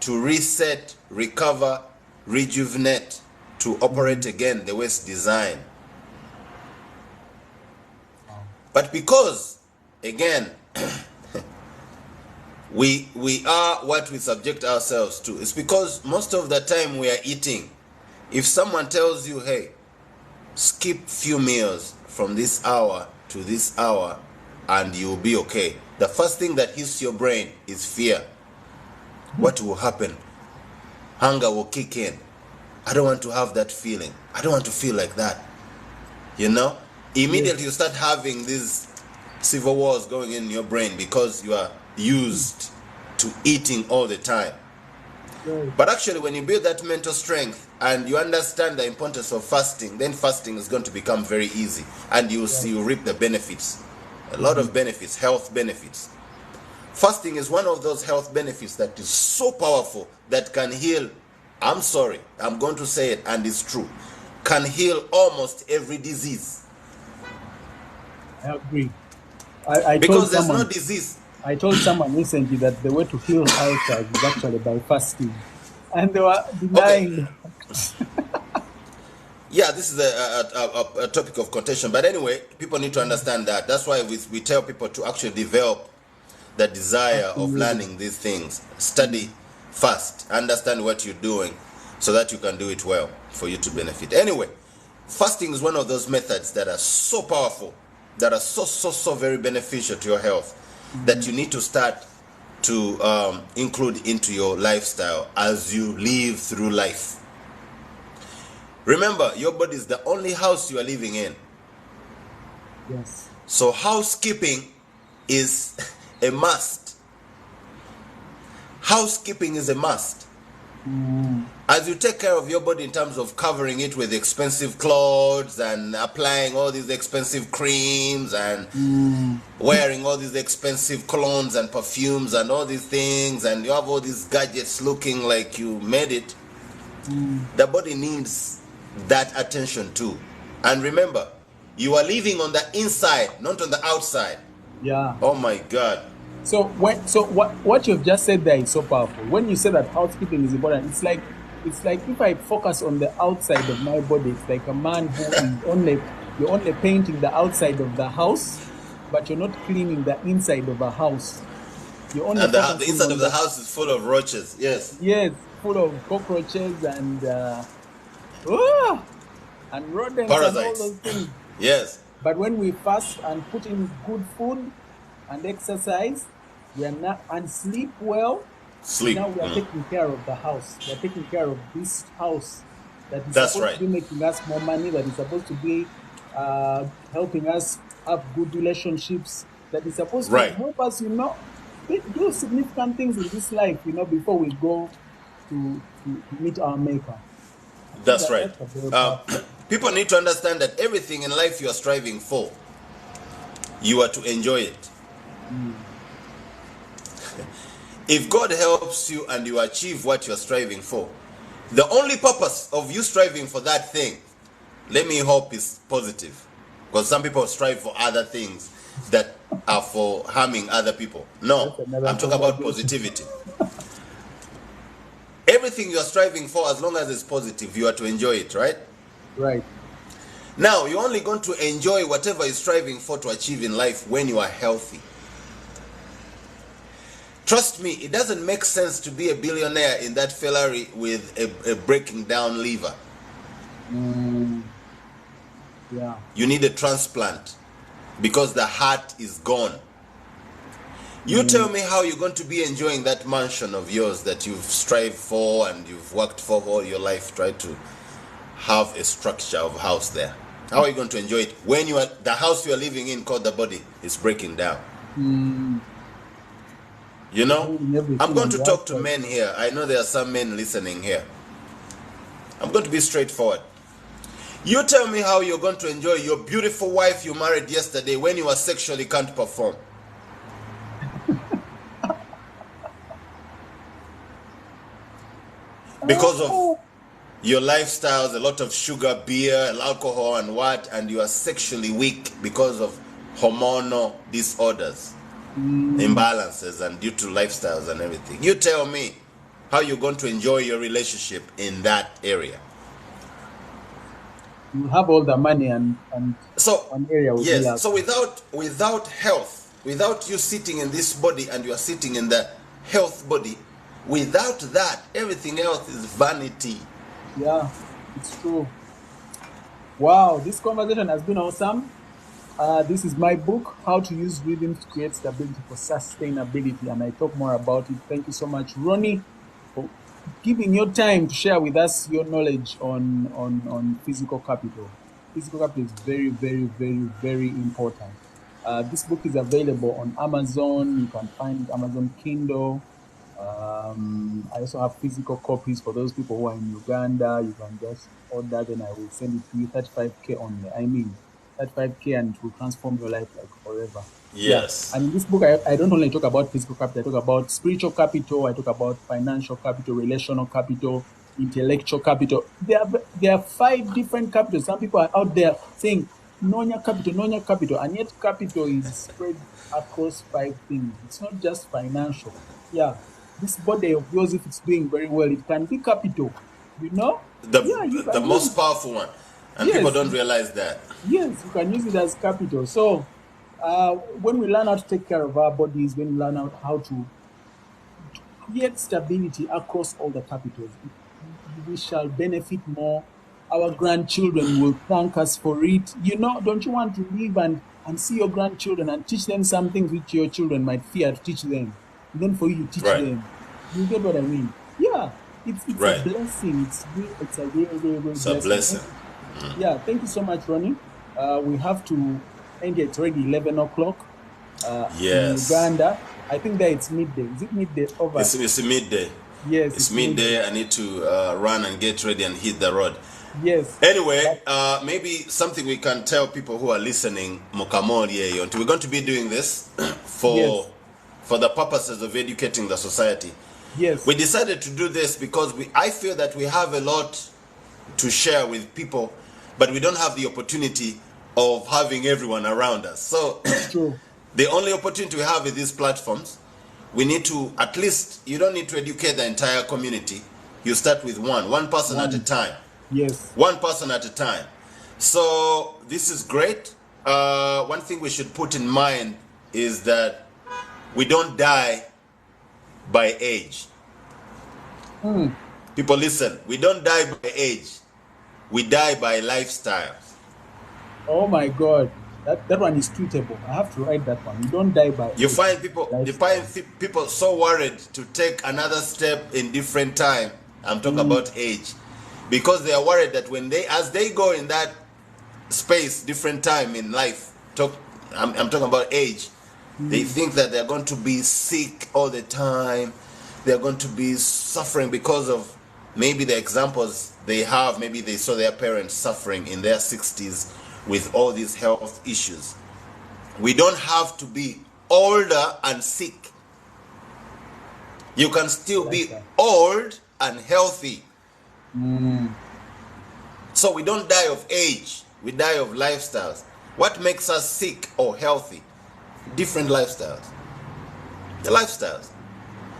to reset, recover, rejuvenate, to operate again the way it's designed. But because, again, we are what we subject ourselves to, it's because most of the time we are eating. If someone tells you, hey, skip few meals from this hour to this hour and you'll be okay, the first thing that hits your brain is fear. What will happen? Hunger will kick in. I don't want to have that feeling. I don't want to feel like that. You know? Immediately you start having these civil wars going in your brain because you are used to eating all the time. Right. But actually, when you build that mental strength and you understand the importance of fasting, then fasting is going to become very easy, and you see, you reap the benefits, a lot of benefits, health benefits. Fasting is one of those health benefits that is so powerful that can heal. I'm sorry, I'm going to say it, and it's true. Can heal almost every disease. I agree. I told Because there's someone, no disease. I told someone recently that the way to heal ulcers is actually by fasting, and they were denying. Yeah, this is a topic of contention. But anyway, people need to understand that. That's why we tell people to actually develop the desire of learning these things. Study fast. Understand what you're doing so that you can do it well for you to benefit. Anyway, fasting is one of those methods that are so powerful, that are so very beneficial to your health, that you need to start to include into your lifestyle as you live through life. Remember, your body is the only house you are living in. Yes. So housekeeping is a must. Housekeeping is a must. As you take care of your body in terms of covering it with expensive clothes and applying all these expensive creams and wearing all these expensive colognes and perfumes and all these things, and you have all these gadgets looking like you made it, the body needs that attention too. And remember, you are living on the inside, not on the outside. Yeah. Oh my God. So what you've just said there is so powerful. When you say that housekeeping is important, it's like if I focus on the outside of my body, it's like a man who is you're only painting the outside of the house, but you're not cleaning the inside of a house. You're only And the focusing inside on of the house is full of roaches. Yes. yes, full of cockroaches and rodents and all Parasites. those things. Yes. But when we fast and put in good food and exercise, we are not and sleep well. Sleep. Now we are taking care of the house. We are taking care of this house that is That's supposed to right. be making us more money, that is supposed to be helping us have good relationships, that is supposed to Right. help us, do significant things in this life, before we go to meet our maker. I think That's that right. that's a very Um, powerful. people need to understand that everything in life you are striving for, you are to enjoy it. Mm. If God helps you and you achieve what you are striving for, the only purpose of you striving for that thing, let me hope, is positive. Because some people strive for other things that are for harming other people. No, That's another I'm talking about conversation. positivity. Everything you are striving for, as long as it's positive, you are to enjoy it, right? Right. Now, you're only going to enjoy whatever you're striving for to achieve in life when you are healthy. Trust me, it doesn't make sense to be a billionaire in that Ferrari with a breaking down liver. Mm. Yeah. You need a transplant because the heart is gone. You tell Mm. me how you're going to be enjoying that mansion of yours that you've strived for and you've worked for all your life, try to have a structure of house there. How are you going to enjoy it when the house you are living in called the body is breaking down? Mm. You know, Holding I'm everything going on to the talk to outside. men here. I know there are some men listening here. I'm going to be straightforward. You tell me how you're going to enjoy your beautiful wife you married yesterday when you are sexually can't perform. Because of Oh. your lifestyles, a lot of sugar, beer, alcohol, and and you are sexually weak because of hormonal disorders, Mm. imbalances, and due to lifestyles and everything. You tell me how you're going to enjoy your relationship in that area. You have all the money and So, one area will be yes, so lacking. without health, without you sitting in this body and you are sitting in the health body, without that, everything else is vanity. Yeah, it's true. Wow, this conversation has been awesome. This is my book, How to Use Rhythm to Create Stability for Sustainability, and I talk more about it. Thank you so much, Ronnie, for giving your time to share with us your knowledge on physical capital. Physical capital is very, very, very, very important. This book is available on Amazon. You can find it Amazon Kindle. I also have physical copies for those people who are in Uganda. You can just order, then I will send it to you 35K only. I mean, 35K, and it will transform your life like forever. Yeah. Yes. And in this book, I don't only talk about physical capital, I talk about spiritual capital, I talk about financial capital, relational capital, intellectual capital. There are 5 different capitals. Some people are out there saying, Nonya capital, and yet capital is spread across 5 things. It's not just financial. Yeah, this body of yours, if it's doing very well, it can be capital. You know? The Yeah, you the can use most it. powerful one. And people Yes, don't realize that. yes, you can use it as capital. So, when we learn how to take care of our bodies, when we learn out how to create stability across all the capitals, we shall benefit more. Our grandchildren will thank us for it. Don't you want to live and see your grandchildren and teach them some things which your children might fear to teach them? And then for you to teach Right. them. You get what I mean? Yeah, it's a Right. blessing. It's a real, real, real It's a blessing. blessing. Yeah, thank you so much, Ronnie. We have to end it. It's already 11 o'clock in Yes. Uganda. I think that it's midday. Is it midday over? It's midday. Yes, It's it's midday. midday. I need to run and get ready and hit the road. Yes. Anyway, But maybe something we can tell people who are listening, Mokamori, we're going to be doing this yes, for the purposes of educating the society. yes, We decided to do this because I feel that we have a lot to share with people, but we don't have the opportunity of having everyone around us. So it's true. the only opportunity we have with these platforms, we need to, at least, you don't need to educate the entire community. You start with one person at a One. time. Yes. One person at a time. So this is great. One thing we should put in mind is that we don't die by age. Mm. People listen, we don't die by age. We die by lifestyle. Oh my God. That one is tweetable. I have to write that one. You don't die by You age. find Lifestyle. people so worried to take another step in different time. I'm talking about age. because they are worried that as they go in that space, different time in life, I'm talking about age, they think that they're going to be sick all the time. They're going to be suffering because of maybe the examples they have. Maybe they saw their parents suffering in their 60s with all these health issues. We don't have to be older and sick. You can still be old and healthy. So we don't die of age, we die of lifestyles. What makes us sick or healthy? Different lifestyles. The lifestyles.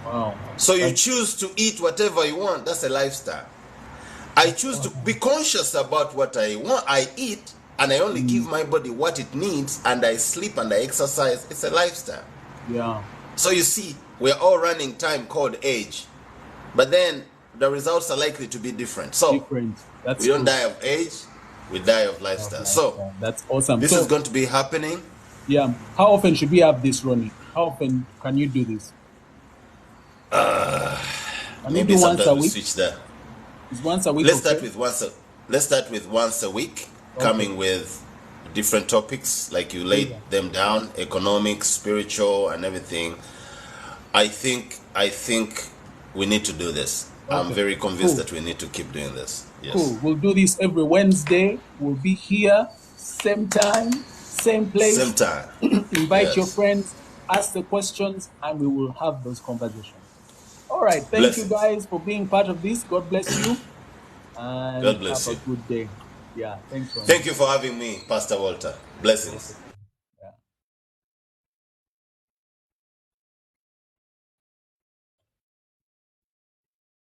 Wow. So you choose to eat whatever you want, that's a lifestyle. I choose to be conscious about what I want, I eat, and I only give my body what it needs, and I sleep and I exercise. It's a lifestyle. Yeah. So you see, we're all running time called age, but then the results are likely to be different. So Different. That's we don't true. die of age, we die of lifestyle. So That's awesome. this So, is going to be happening. yeah. How often should we have this, Ronnie? How often can you do this? Can you Maybe do once sometimes a we week? switch that. Is once a week? Let's okay? start with once a week, coming with different topics like you laid them down, economic, spiritual, and everything. I think we need to do this. I'm Okay. very convinced Cool. that we need to keep doing this. Yes. Cool. We'll do this every Wednesday. We'll be here, same time, same place. Same time. Invite your Yes. friends, ask the questions, and we will have those conversations. All right. Thank you Blessings. guys for being part of this. God bless you. And God bless have you. a good day. Yeah. Thanks, Ronnie. Thank you for having me, Pastor Walter. Blessings.